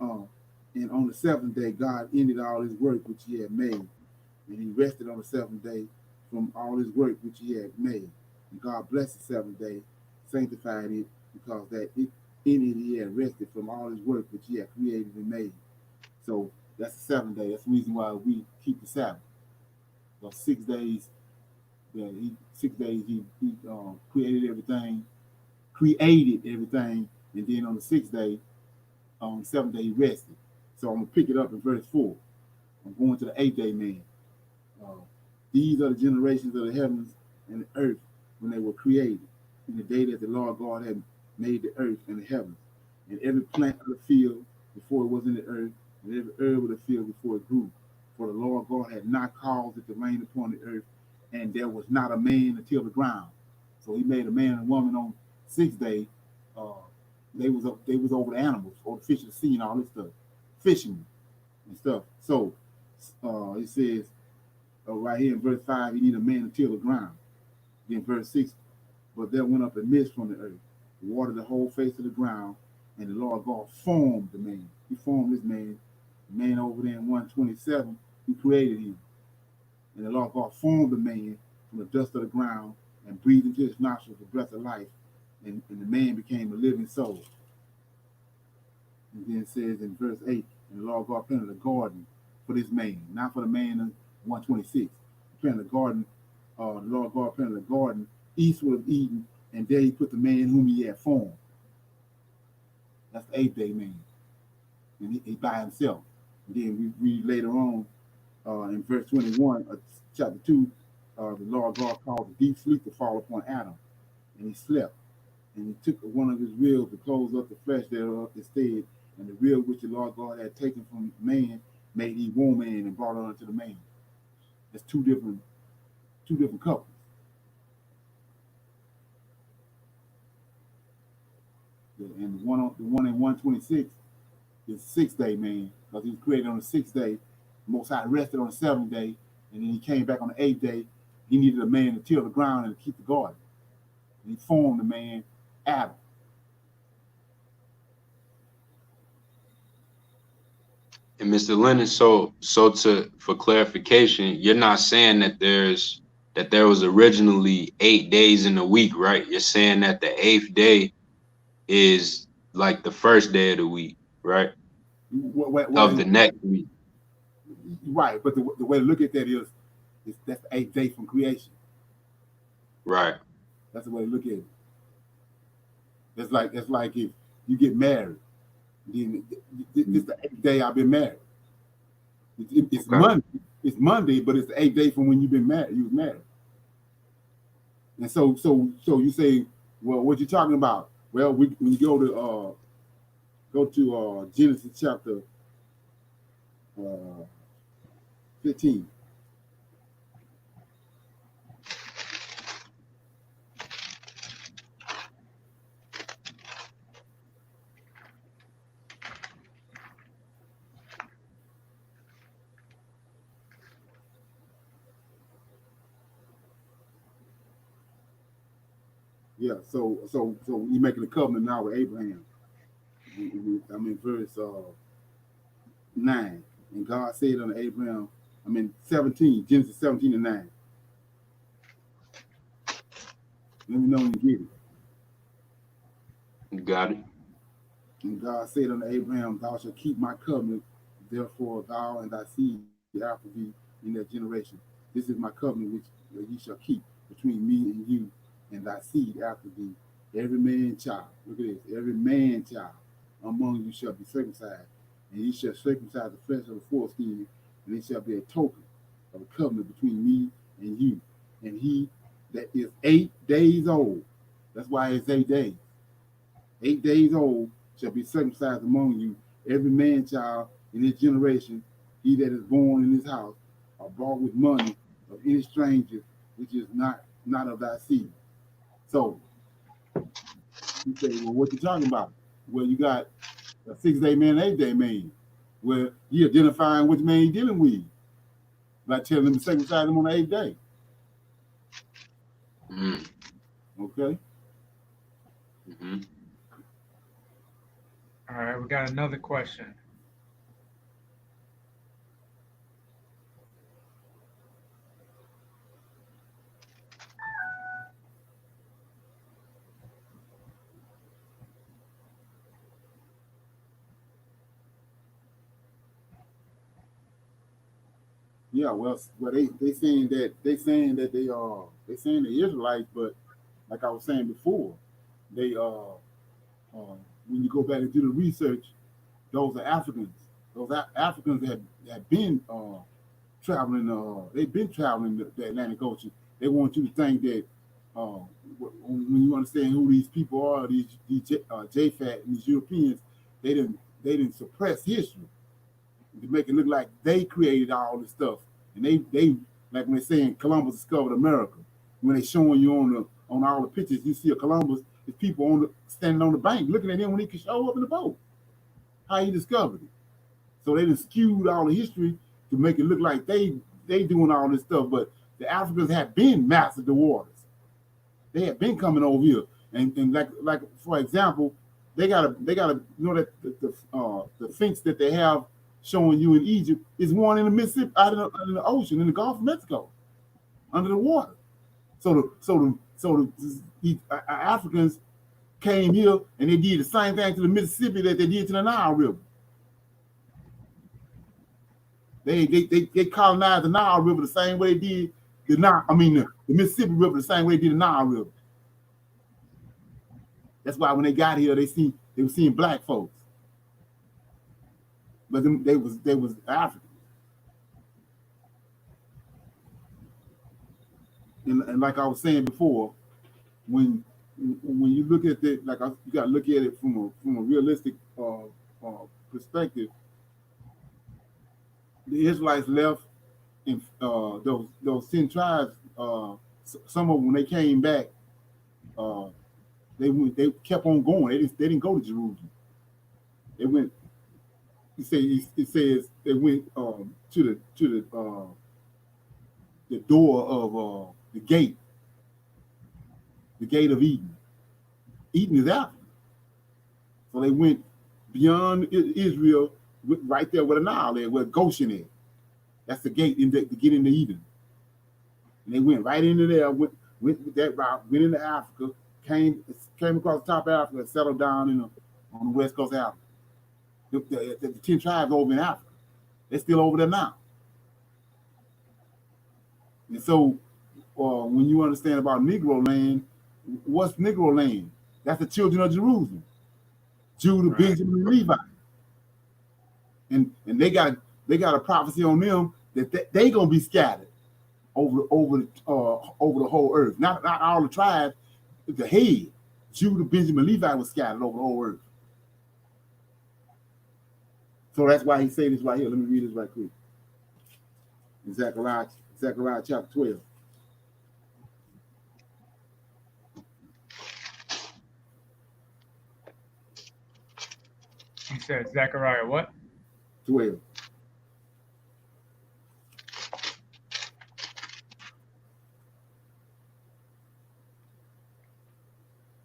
Um, and on the seventh day, God ended all his work which he had made. And he rested on the seventh day from all his work which he had made. And God blessed the seventh day, sanctified it, because in it he had rested from all his work which he had created and made. So that's the seventh day. That's the reason why we keep the Sabbath. Those 6 days, he created everything, and then on the sixth day, on the seventh day, he rested. So I'm gonna pick it up in verse 4. I'm going to the eighth day man. Uh, These are the generations of the heavens and the earth when they were created, in the day that the Lord God had made the earth and the heavens, and every plant of the field before it was in the earth, and every herb of the field before it grew. For the Lord God had not caused it to rain upon the earth, and there was not a man to till the ground. So he made a man and a woman on the sixth day. Uh, they was over the animals, or the fish of the sea and all this stuff, fishing and stuff. So it says right here in verse 5, he need a man to till the ground. Then verse 6, but there went up a mist from the earth, watered the whole face of the ground, and the Lord God formed the man. He formed this man. The man over there in 127, he created him. And the Lord God formed the man from the dust of the ground and breathed into his nostrils the breath of life, and the man became a living soul. And then it says in verse 8, and the Lord God planted a garden for this man, not for the man in 126. He planted a garden, the Lord God planted a garden eastward of Eden, and there he put the man whom he had formed. That's the eighth day man. And he by himself. And then we read later on in verse 21 of chapter 2, the Lord God caused a deep sleep to fall upon Adam, and he slept. And he took one of his ribs to close up the flesh thereof instead, and the rib which the Lord God had taken from man made he woman and brought it unto the man. That's two different couples. And the one in 126 is the 6th day man, because he was created on the 6th day. Most High rested on the 7th day, and then he came back on the 8th day. He needed a man to till the ground and to keep the garden. And he formed the man Adam. And Mr. Lennon, for clarification, you're not saying that there was originally 8 days in a week, right? You're saying that the 8th day is like the first day of the week, right? Of the next week. Right, but the way to look at that is that's the 8th day from creation. Right. That's the way to look at it. That's like if you get married, then this is the 8th day I've been married. It's Okay. Monday. It's Monday, but it's the 8th day from when you've been married. You was married. And so you say, well, what you talking about? Well, when you go to Genesis chapter 15. Yeah, so you're making a covenant now with Abraham. I'm in verse 9. And God said unto Abraham, 17, Genesis 17 and 9. Let me know when you get it. Got it. And God said unto Abraham, thou shalt keep my covenant, therefore thou and thy seed after thee in that generation. This is my covenant which ye shall keep between me and you and thy seed after thee. Every man child, look at this, every man child among you shall be circumcised, and ye shall circumcise the flesh of the foreskin, and it shall be a token of a covenant between me and you. And he that is 8 days old, that's why it's 8 days, 8 days old shall be circumcised among you, every man child in his generation, he that is born in his house, or bought with money of any stranger, which is not of thy seed. So you say, well, what you talking about? Well, you got a 6-day man, 8-day man. Well, you identifying which man you dealing with by telling them to circumcise him on the 8th day. Mm. Okay. Mm-hmm. All right, we got another question. Yeah, well, they saying that they saying the Israelites, but like I was saying before, they when you go back and do the research, those are Africans. Those Africans have been traveling. They've been traveling the Atlantic Ocean. They want you to think that when you understand who these people are, these JFAT and these Europeans, they didn't suppress history to make it look like they created all this stuff. And they like when they're saying Columbus discovered America, when they showing you on all the pictures, you see a Columbus, there's people standing on the bank looking at him when he could show up in the boat. How he discovered it. So they just skewed all the history to make it look like they doing all this stuff. But the Africans had been mastered the waters. They had been coming over here. And like for example, they gotta know that the finks that they have showing you in Egypt is one in the Mississippi, out in the ocean, in the Gulf of Mexico, under the water. So the Africans came here and they did the same thing to the Mississippi that they did to the Nile River. They colonized the Nile River the same way they did the Mississippi River the same way they did the Nile River. That's why when they got here, they were seeing black folks, but they was Africans. and like I was saying before, when you look at it, you got to look at it from a realistic perspective. The Israelites left, and those 10 tribes. Some of them, when they came back, uh, they kept on going. They didn't go to Jerusalem. They went. It says they went to the door of the gate of Eden. Eden is Africa. So they went beyond Israel, right there where the Nile is, where Goshen is. That's the gate to get into Eden. And they went right into there, went that route, went into Africa, came across the top of Africa, and settled down on the west coast of Africa. The 10 tribes over in Africa, they're still over there now. And so when you understand about Negro land, what's Negro land? That's the children of Jerusalem. Judah, right. Benjamin, and Levi. And they got a prophecy on them that they gonna be scattered over the whole earth. Not all the tribes, the head. Judah, Benjamin, Levi was scattered over the whole earth. So that's why he said this right here. Let me read this right quick. In Zechariah chapter 12. You said Zechariah what? 12.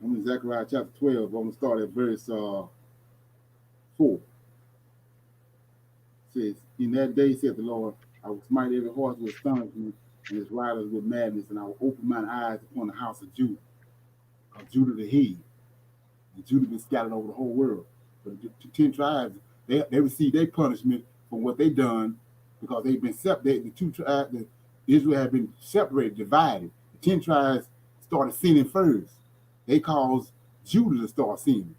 I'm in Zechariah chapter 12. I'm going to start at verse 4. It says, in that day, said the Lord, I will smite every horse with astonishment and his riders with madness, and I will open mine eyes upon the house of Judah. Of Judah the head. And Judah been scattered over the whole world. But the 10 tribes, they received their punishment for what they done because they've been separated. The 2 tribes, Israel had been separated, divided. The 10 tribes started sinning first. They caused Judah to start sinning.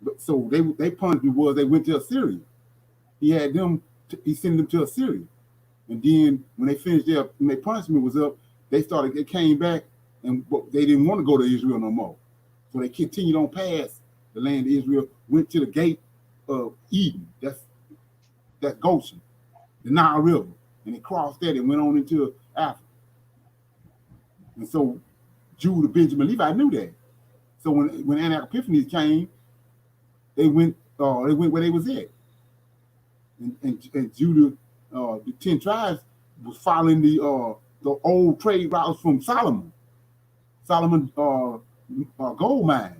But so they punishment was they went to Assyria. He sent them to Assyria. And then when they finished when their punishment was up, they came back, and they didn't want to go to Israel no more. So they continued on past the land of Israel, went to the gate of Eden. That's Goshen, the Nile River. And they crossed that and went on into Africa. And so Judah, Benjamin, Levi knew that. So when Antioch Epiphanes came, they went where they was at. And Judah, the 10 tribes was following the old trade routes from Solomon gold mines.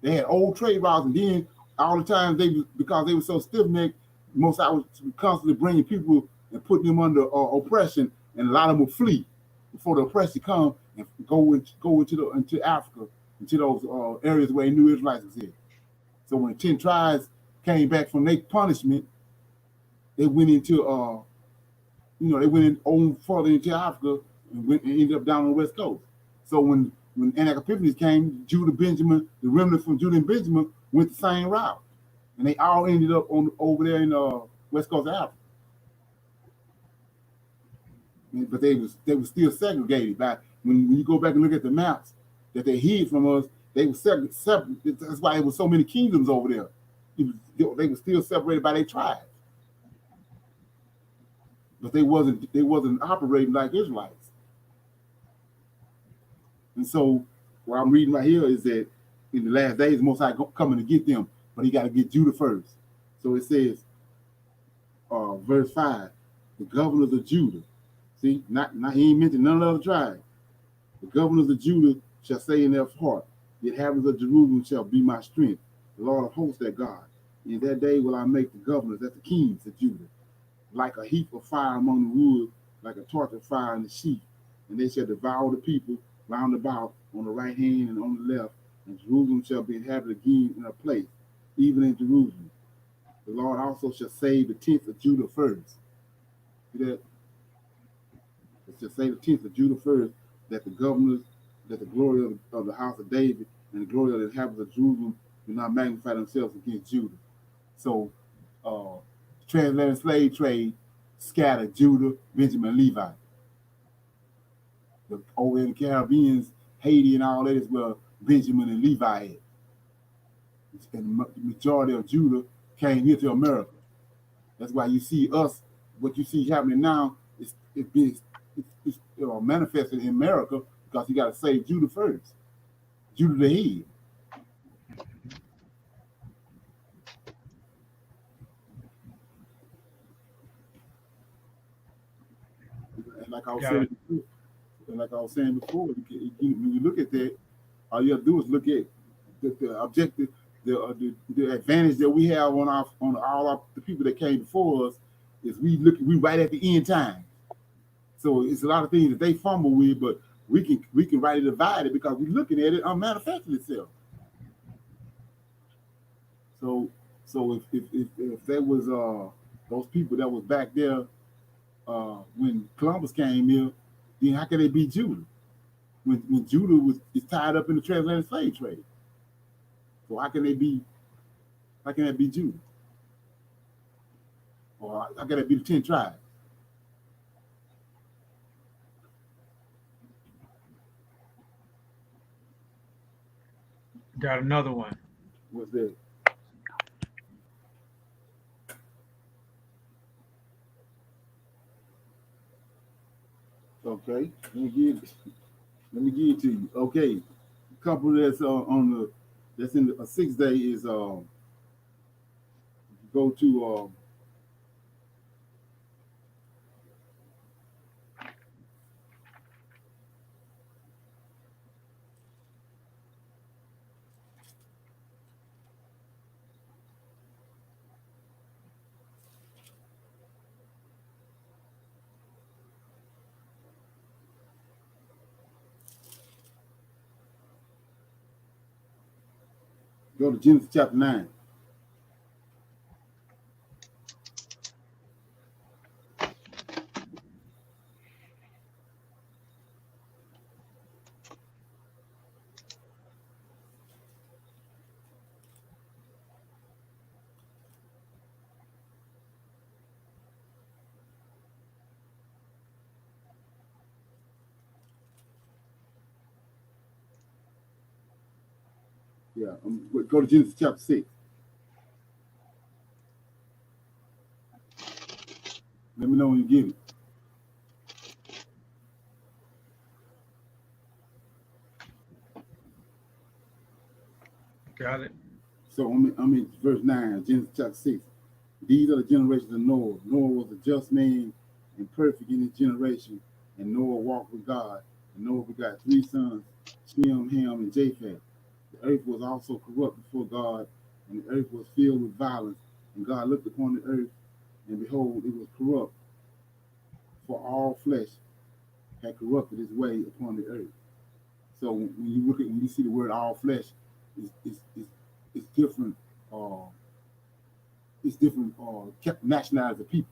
They had old trade routes, and then all the time because they were so stiff-necked, most I was constantly bringing people and putting them under oppression, and a lot of them would flee before the oppression come and go into Africa, into those areas where they knew Israelites was here. So when the 10 tribes came back from their punishment, they went into further into Africa and ended up down on the west coast. So when Antioch Epiphanes came, Judah, Benjamin, the remnant from Judah and Benjamin went the same route, and they all ended up over there in west coast of Africa. But they were still segregated. By when you go back and look at the maps that they hid from us, they were separate. That's why there were so many kingdoms over there. They were still separated by their tribes, but they wasn't operating like Israelites. And so what I'm reading right here is that in the last days, the Most High coming to get them, but he got to get Judah first. So it says, verse 5, the governors of Judah. See, not he ain't mentioned none of the other tribes. The governors of Judah shall say in their heart, the inhabitants of Jerusalem shall be my strength. The Lord of hosts, their God. In that day will I make the governors, that's the kings of Judah, like a heap of fire among the wood, like a torch of fire in the sheaf. And they shall devour the people round about on the right hand and on the left. And Jerusalem shall be inhabited again in a place, even in Jerusalem. The Lord also shall save the tenth of Judah first. See that? It shall save the tenth of Judah first, that the governors, that the glory of the house of David and the glory of the inhabitants of Jerusalem do not magnify themselves against Judah. So, transatlantic slave trade scattered Judah, Benjamin, and Levi. over in the Caribbean, Haiti and all that is where Benjamin and Levi is. And the majority of Judah came here to America. That's why you see us, what you see happening now, it's manifested in America because you got to save Judah first. Judah the head. And like I was saying before, when you look at that, all you have to do is look at the objective, the advantage that we have on all the people that came before us is we right at the end time. So it's a lot of things that they fumble with, but we can rightly divide it because we're looking at it unmanifested itself. So if there was those people that was back there when Columbus came here, then how can they be Judah? When Judah is tied up in the transatlantic slave trade. So how can that be Judah? Or how can that be the 10 tribes? Got another one. What's that? Okay, let me give it to you. Okay, a couple that's that's in a 6 day is go to Genesis chapter 9. Yeah, go to Genesis chapter 6. Let me know when you get it. Got it. So I'm in verse 9, Genesis chapter 6. These are the generations of Noah. Noah was a just man and perfect in his generation, and Noah walked with God. And Noah begot 3 sons, Shem, Ham, and Japheth. The earth was also corrupt before God, and the earth was filled with violence. And God looked upon the earth, and behold, it was corrupt, for all flesh had corrupted its way upon the earth. So when you see the word all flesh, it's different. It's different nationalities of people.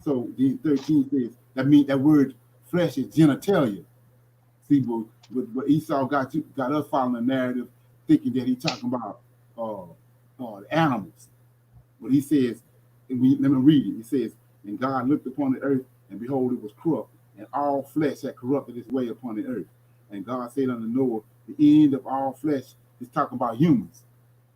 So the 13 says that word flesh is genitalia. See, but Esau got us following the narrative, thinking that he's talking about animals. But he says, let me read it. He says, and God looked upon the earth, and behold, it was corrupt, and all flesh had corrupted its way upon the earth. And God said unto Noah, the end of all flesh is talking about humans.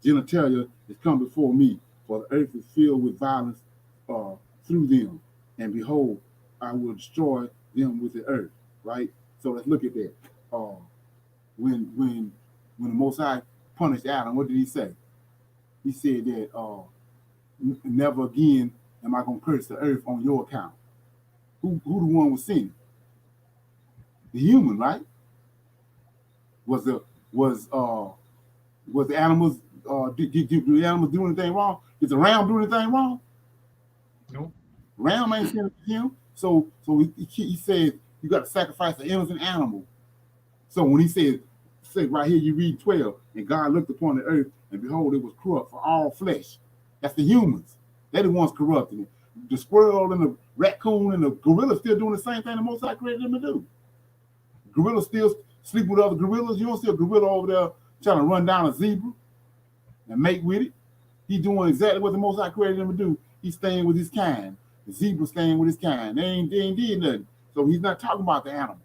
Genitalia is come before me, for the earth is filled with violence through them. And behold, I will destroy them with the earth. Right? So let's look at that. When the Most High punished Adam, what did he say? He said that never again am I going to curse the earth on your account. Who the one was sinning? The human, right? Was the animals? Did the animals do anything wrong? Did the ram do anything wrong? Nope. Ram ain't sinning to him. So he said you got to sacrifice an innocent animal. So when he said right here, you read 12, and God looked upon the earth, and behold, it was corrupt for all flesh. That's the humans. They're the ones corrupting it. The squirrel and the raccoon and the gorilla still doing the same thing the Most High created them to do. Gorillas still sleep with other gorillas. You don't see a gorilla over there trying to run down a zebra and mate with it. He's doing exactly what the Most High created him to do. He's staying with his kind. The zebra staying with his kind. They ain't did nothing. So he's not talking about the animals.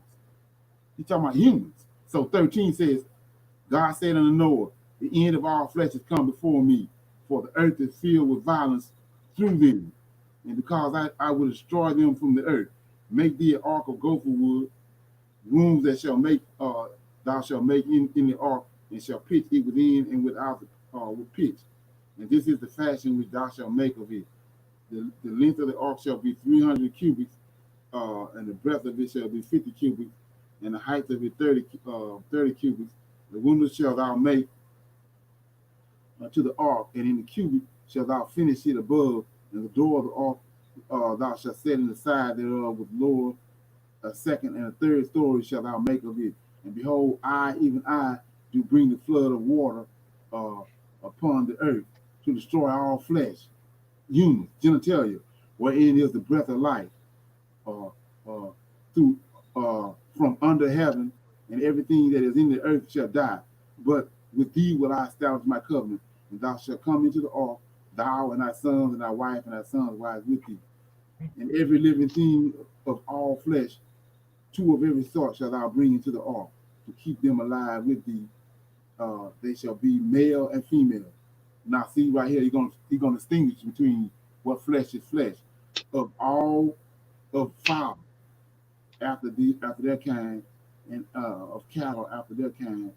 He's talking about humans. So 13 says, God said unto Noah, the end of all flesh has come before me, for the earth is filled with violence through them. And because I will destroy them from the earth, make thee an ark of gopher wood, rooms that shall make thou shalt make in the ark, and shall pitch it within and without with pitch. And this is the fashion which thou shalt make of it. The length of the ark shall be 300 cubits, and the breadth of it shall be 50 cubits, and the height of it 30 cubits. The windows shall thou make to the ark, and in the cubit shall thou finish it above, and the door of the ark thou shalt set in the side thereof with lower, a second and a third story shall thou make of it. And behold, I, even I, do bring the flood of water upon the earth to destroy all flesh, humans, genitalia, wherein is the breath of life, uh, uh, through from under heaven, and everything that is in the earth shall die. But with thee will I establish my covenant, and thou shalt come into the ark, thou and thy sons and thy wife and thy sons' wives with thee. And every living thing of all flesh, two of every sort shall thou bring into the ark, to keep them alive with thee. They shall be male and female. Now see right here, he's gonna distinguish between what flesh is flesh. Of all of fowl after their kind, and of cattle after their kind,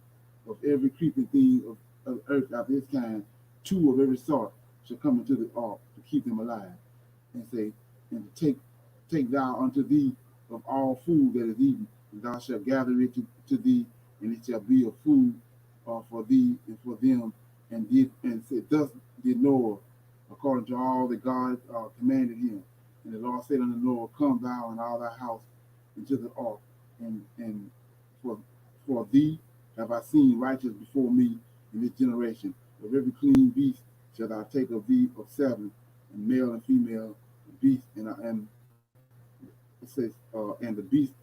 of every creeping thing of earth after his kind, two of every sort shall come into the ark to keep them alive. And say, and take thou unto thee of all food that is eaten, and thou shalt gather it to thee, and it shall be a food for thee and for them. And said, thus did Noah, according to all that God commanded him. And the Lord said unto Noah, come thou and all thy house into the ark, and for thee have I seen righteous before me in this generation. Of every clean beast shall thou take of thee of seven, and male and female beasts, and it says, and the beasts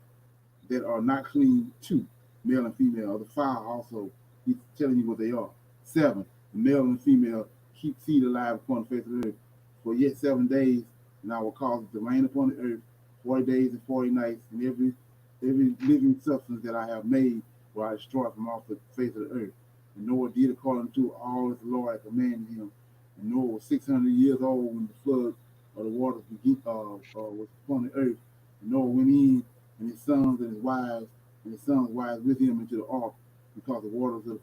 that are not clean too, male and female. The fowl also, he's telling you what they are. Seven, the male and female keep seed alive upon the face of the earth for yet 7 days, and I will cause it to rain upon the earth 40 days and 40 nights, and every living substance that I have made will I destroy from off the face of the earth. And Noah did according to all that the Lord had commanded him. And Noah was 600 years old when the flood of the waters was upon the earth. And Noah went in, and his sons and his wives, and his sons' wives with him into the ark, because the waters of the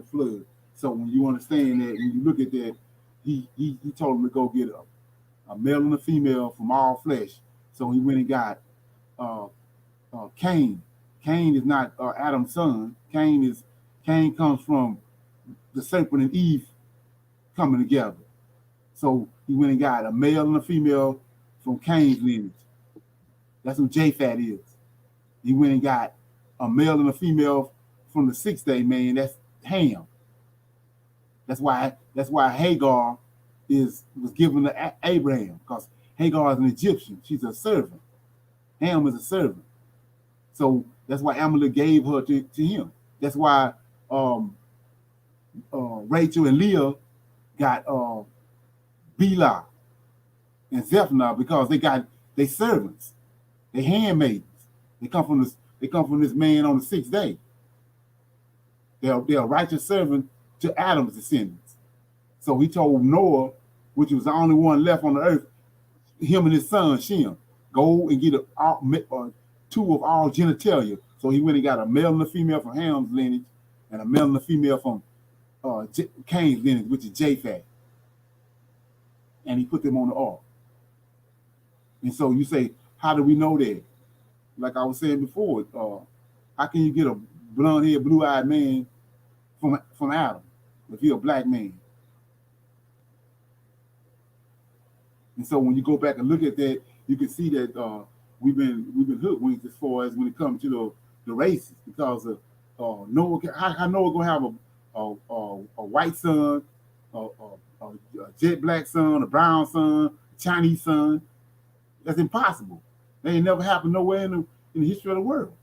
flood. So when you understand that, when you look at that, he told him to go get a male and a female from all flesh. So he went and got Cain. Cain is not Adam's son. Cain comes from the serpent and Eve coming together. So he went and got a male and a female from Cain's lineage. That's who Japhet is. He went and got a male and a female from the 6th-day man. That's Ham. That's why Hagar was given to Abraham, because Hagar is an Egyptian. She's a servant. Ham is a servant. So that's why Amalek gave her to him. That's why Rachel and Leah got Bilhah and Zephaniah, because they servants, they handmaidens. They come from this man on the 6th day. They're a righteous servant to Adam's descendants. So he told Noah, which was the only one left on the earth, him and his son Shem, go and get two of all genitalia. So he went and got a male and a female from Ham's lineage, and a male and a female from Cain's lineage, which is Japhet. And he put them on the ark. And so you say, how do we know that? Like I was saying before, how can you get a blonde-haired, blue-eyed man from Adam if you're a black man? And so when you go back and look at that, you can see that we've been hoodwinked as far as when it comes to the races, because Noah. How Noah gonna have a white son, a jet black son, a brown son, a Chinese son? That's impossible. That ain't never happened nowhere in the history of the world.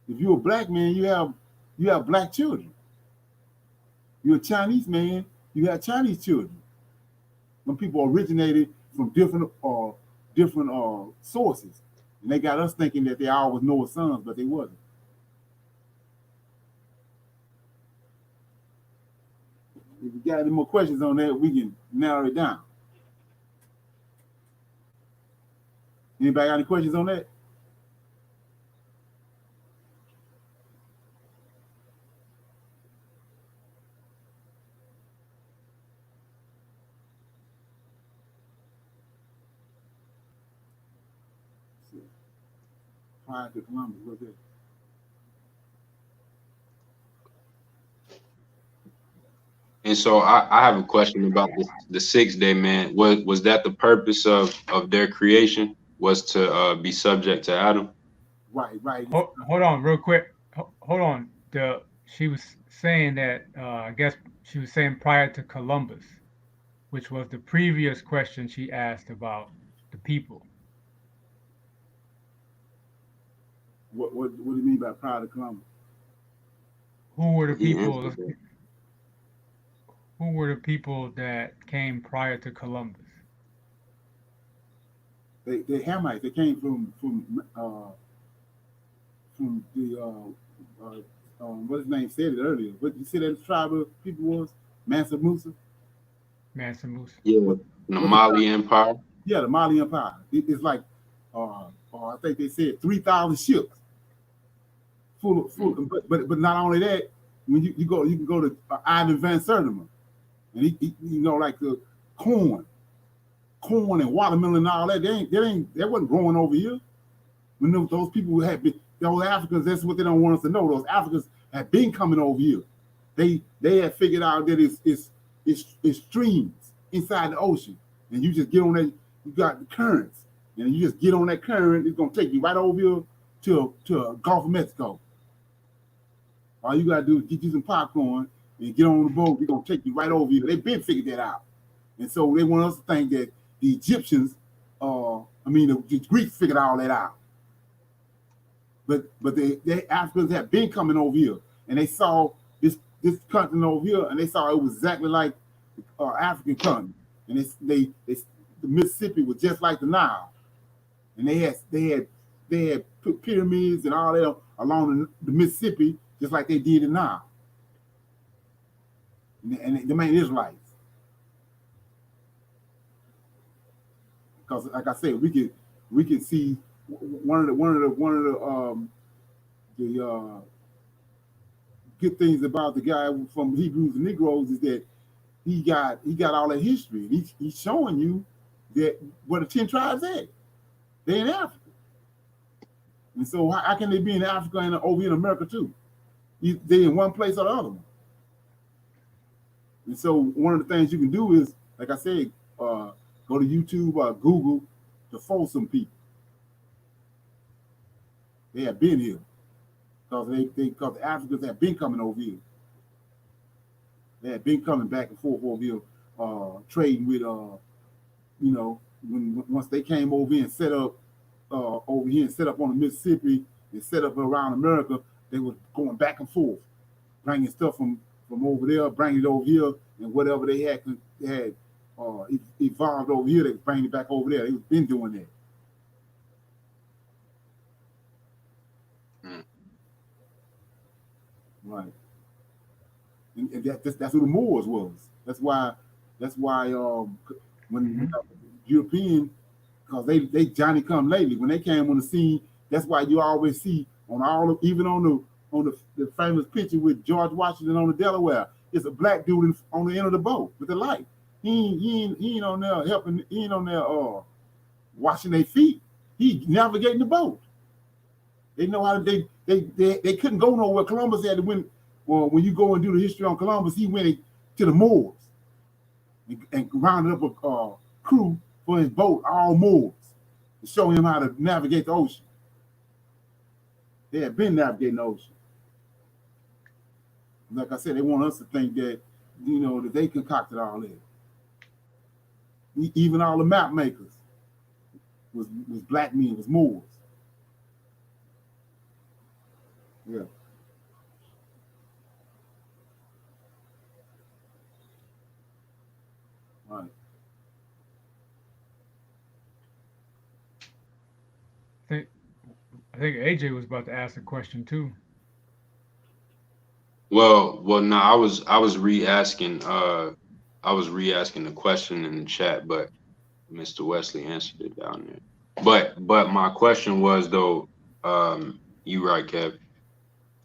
If you're a black man, you have black children. You're a Chinese man, you have Chinese children. When people originated from different sources, And they got us thinking that they all was Noah's sons, but they wasn't. If you got any more questions on that, we can narrow it down. Anybody got any questions on that? Prior to Columbus, what's that? And so I have a question about the 6 day, man. Was that the purpose of their creation? Was to be subject to Adam? Right, right. Hold on, real quick. Hold on. She was saying that I guess she was saying prior to Columbus, which was the previous question she asked about the people. What do you mean by prior to Columbus? Who were the He people? answered that. Who were the people that came prior to Columbus? They Hamites. They came from the what his name said it earlier. What you said that tribe of people was? Mansa Musa. Mansa Musa. Yeah, What, the what's the Mali Empire. Yeah, the Mali Empire. It's like I think they said 3,000 ships full. But not only that, when you can go to Ivan Van Sertima, and he like the corn and watermelon and all that. That wasn't growing over here. When those people had been, those Africans, that's what they don't want us to know. Those Africans had been coming over here. They had figured out that it's streams inside the ocean, and you just get on that. You got the currents, and you just get on that current. It's gonna take you right over here to Gulf of Mexico. All you gotta do is get you some popcorn and get on the boat. We're gonna take you right over here. They've been figured that out, and so they want us to think that the Egyptians, the Greeks figured all that out. But the Africans have been coming over here, and they saw this continent over here, and they saw it was exactly like African continent, and the Mississippi was just like the Nile, and they had put pyramids and all that along the Mississippi, just like they did in Nile, and the main Israelites, because like I said, we can see one of the good things about the guy from Hebrews and Negroes is that he got all that history. He's showing you that where the 10 tribes at. They're in Africa. And so how can they be in Africa and over in America too? They in one place or the other one. And so one of the things you can do is, like I said, go to YouTube or Google the Folsom people. They have been here because the Africans have been coming over here. They had been coming back and forth over here, trading with once they came over here and set up over here and set up on the Mississippi and set up around America, they were going back and forth, bringing stuff from over there, bringing it over here, and whatever they had evolved over here, they were bringing it back over there. They've been doing that. Right, and that's who the Moors was. That's why when European, because they Johnny come lately, when they came on the scene, that's why you always see on even on the famous picture with George Washington on the Delaware, it's a black dude on the end of the boat with the light. He ain't on there helping. He ain't on there washing their feet. He navigating the boat. They know how to. They couldn't go nowhere. Columbus had to win. Well, when you go and do the history on Columbus, he went to the Moors and rounded up a crew for his boat, all Moors, to show him how to navigate the ocean. They had been navigating the ocean. Like I said, they want us to think that that they concocted all that. Even all the map makers was black men, was Moors. Yeah. Right. think I think AJ was about to ask a question too. Well, no, I was re-asking the question in the chat, but Mr. Wesley answered it down there. But my question was though, you right, Kev.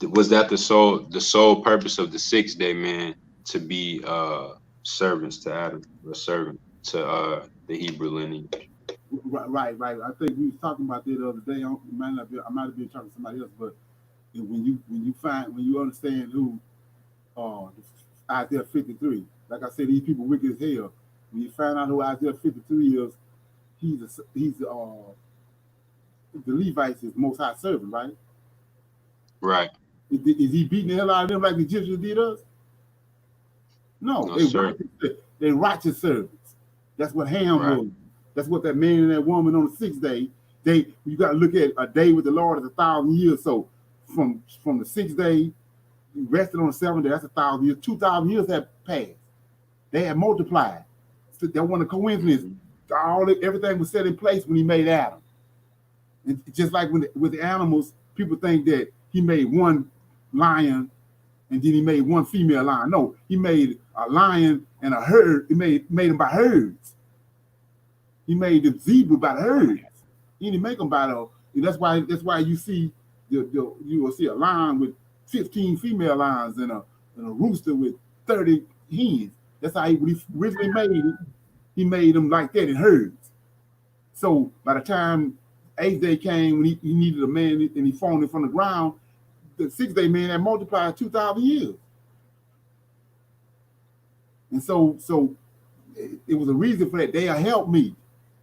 Was that the sole purpose of the 6 day man to be servants to Adam, a servant to the Hebrew lineage? Right. I think we was talking about that the other day. I might have been talking to somebody else, but when you understand who Isaiah 53, like I said, these people wicked as hell. When you find out who Isaiah 53 is, he's the Levites is most high servant, right? Right. Is he beating the hell out of them like the Egyptians did us? No, No, sir. they righteous servants. That's what Ham Right. was. That's what that man and that woman on the 6th day. You got to look at a day with the Lord as 1,000 years. So from the 6th day, you rested on the 7th day. That's 1,000 years. 2,000 years have passed. They have multiplied. So that wasn't a coincidence. Everything was set in place when he made Adam. And just like with the animals, people think that he made one lion and then he made one female lion. No, he made a lion and a herd. He made them by herds. He made the zebra by the herds. He didn't make them by the. That's why you see you will see a lion with 15 female lions and a rooster with 30 hens. That's how when he originally made it. He made them like that in herds. So by the time 8th day came, when he needed a man and he formed it from the ground, the 6th day man had multiplied 2,000 years. And so it was a reason for that. They are help me,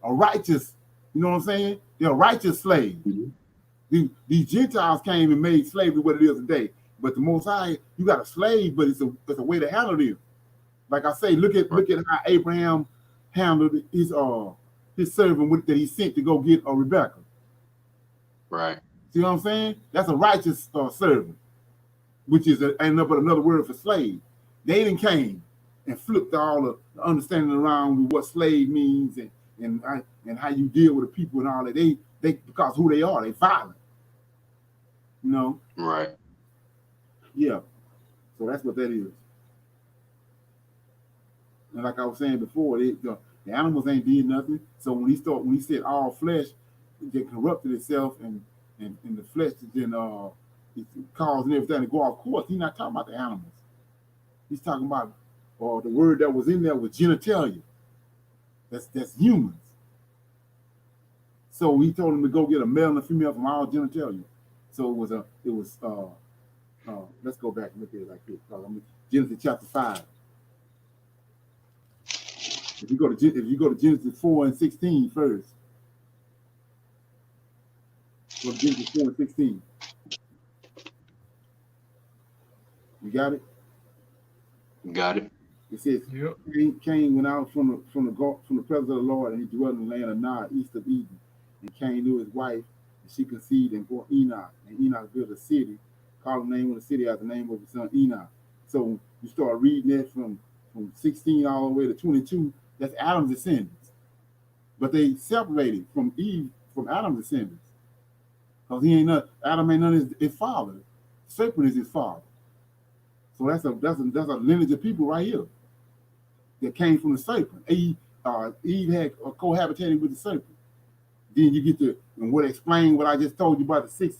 a righteous, you know what I'm saying? They're a righteous slave. Mm-hmm. These Gentiles came and made slavery what it is today. But the Most High, you got a slave, but it's a way to handle them. Like I say, look at how Abraham handled his servant that he sent to go get Rebecca. Right. See what I'm saying? That's a righteous servant, which is another word for slave. They didn't came and flipped all the understanding around with what slave means and how you deal with the people and all that. They because who they are, they violent. You know? Right. Yeah. So that's what that is. And like I was saying before, the animals ain't did nothing. So when he said all flesh, it corrupted itself and the flesh then it's causing everything to go off course. He's not talking about the animals. He's talking about the word that was in there was genitalia. That's humans. So he told him to go get a male and a female from all genitalia. So it was let's go back and look at it like this. Genesis chapter 5. If you go to Genesis 4:16 first. Go to Genesis 4:16. You got it? Got it. It says, yep. Cain went out from the presence of the Lord, and he dwelt in the land of Nod, east of Eden. And Cain knew his wife, and she conceived and bore Enoch. And Enoch built a city, called the name of the city as the name of his son Enoch. So you start reading that from 16 all the way to 22. That's Adam's descendants. But they separated from Adam's descendants. Because Adam ain't none of his father. Serpent is his father. So that's a lineage of people right here that came from the serpent. Eve had cohabitated with the serpent. Then you get and what explain what I just told you about the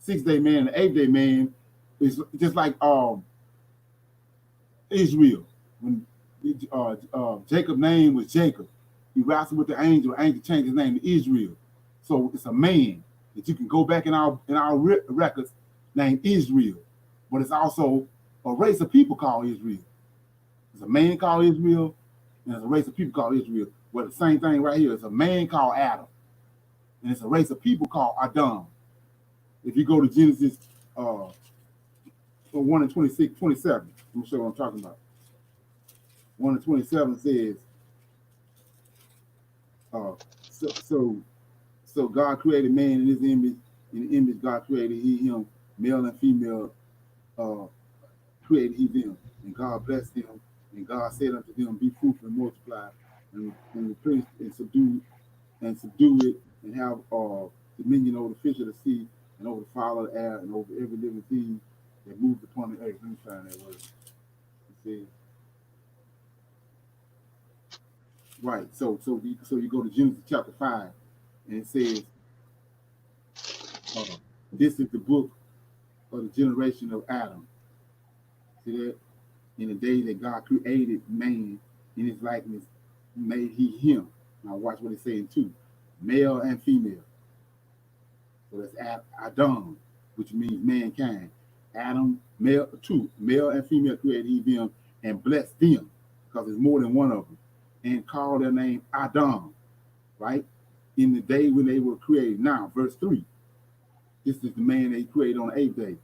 6th day man and the 8th day man is just like Israel. When Jacob's name was Jacob, he wrestled with the angel. The angel changed his name to Israel. So it's a man that you can go back in our records named Israel, but it's also a race of people called Israel. There's a man called Israel, and there's a race of people called Israel. Well, the same thing right here. It's a man called Adam, and it's a race of people called Adam. If you go to Genesis 1:26, 27, let me show you what I'm talking about. 1:27 says, so God created man in his image. In the image God created him, male and female created he them. And God blessed them. And God said unto them, be fruitful and multiply and replenish and subdue it and have dominion over the fish of the sea, and over the fowl of the air, and over every living thing that moves upon the earth. Let me find that word. It says, right. So you go to Genesis chapter 5, and it says, uh, "This is the book of the generation of Adam." See that? In the day that God created man in His likeness, made He him. Now watch what it's saying too, male and female. So that's Adam, which means mankind. Adam, male, two, male and female created He them and blessed them, because there's more than one of them, and called their name Adam, right? In the day when they were created. Now, verse 3, this is the man that He created on the eighth day.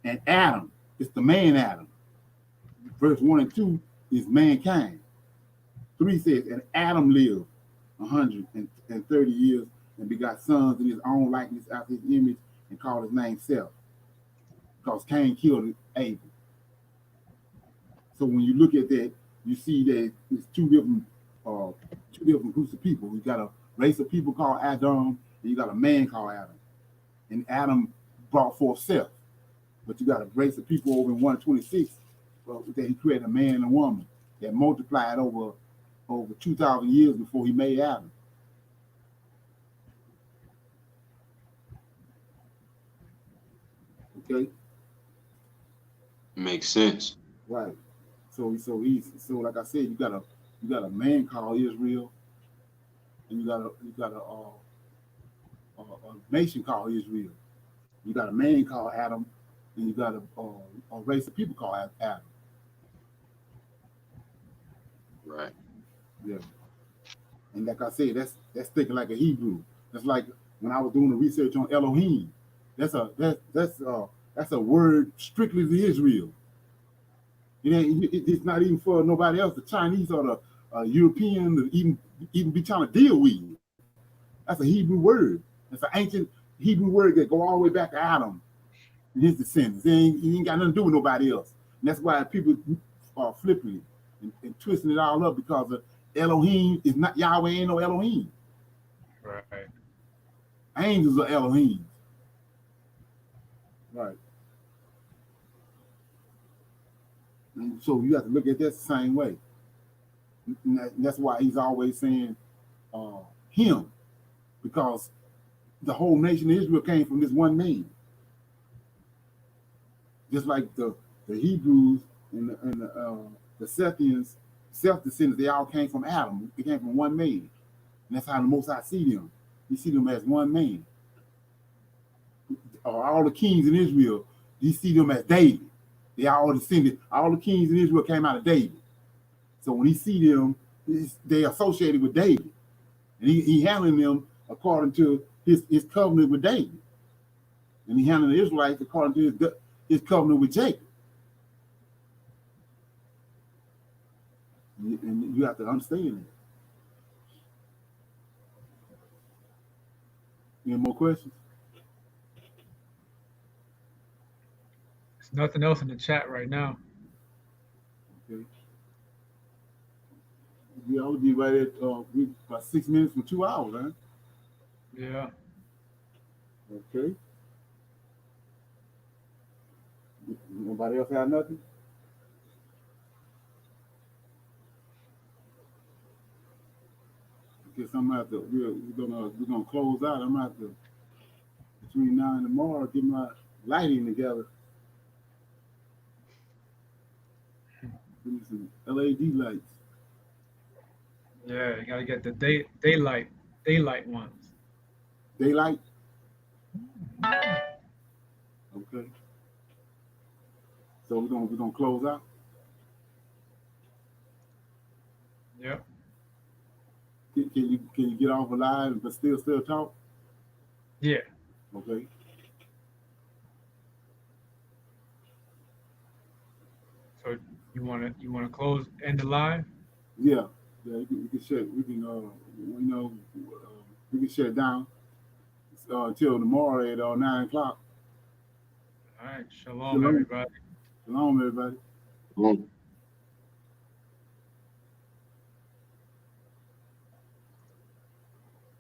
And Adam, it's the man Adam. Verse 1 and 2 is mankind. 3 says, and Adam lived 130 years and begot sons in his own likeness after his image, and called his name Seth, because Cain killed Abel. So when you look at that, you see that it's two different groups of people. You got a race of people called Adam, and you got a man called Adam. And Adam brought forth Seth. But you got a race of people over in 126 that He created a man and a woman that multiplied over 2,000 years before He made Adam. Okay. Makes sense. Right. So like I said, you got a man called Israel, and you got a nation called Israel. You got a man called Adam, and you got a race of people called Adam. Right. Yeah. And like I said, that's thinking like a Hebrew. That's like when I was doing the research on Elohim. That's a word strictly to Israel. It's not even for nobody else. The Chinese or the European to even be trying to deal with. That's a Hebrew word. It's an ancient Hebrew word that go all the way back to Adam and his descendants. It ain't got nothing to do with nobody else. And that's why people are flipping it and twisting it all up, because of Elohim is not Yahweh. Ain't no Elohim. Right. Angels are Elohim. Right. And so you have to look at that the same way. And that's why He's always saying him, because the whole nation of Israel came from this one man. Just like the Hebrews and the Sethians, Seth descendants, they all came from Adam. They came from one man. And that's how the Most High see them. He see them as one man. All the kings in Israel, He see them as David. They all descended. All the kings in Israel came out of David. So when He see them, they associated with David. And he handling them according to his covenant with David. And He handling the Israelites according to his covenant with Jacob. And you have to understand that. Any more questions? There's nothing else in the chat right now. Okay. We'll be right at about 6 minutes for 2 hours, huh? Yeah. Okay. Nobody else have nothing? Guess I'm gonna have to. We're gonna close out. I'm gonna have to, between now and tomorrow, get my lighting together. Give me some LED lights. Yeah, you gotta get the daylight ones. Daylight. Okay. So we're gonna close out. Yep. Can you get off alive but still talk? Yeah. Okay. So you wanna close end the live? Yeah. You can shut. We can we can shut it down until tomorrow at 9 o'clock. All right. Shalom, everybody. Shalom, everybody. Shalom.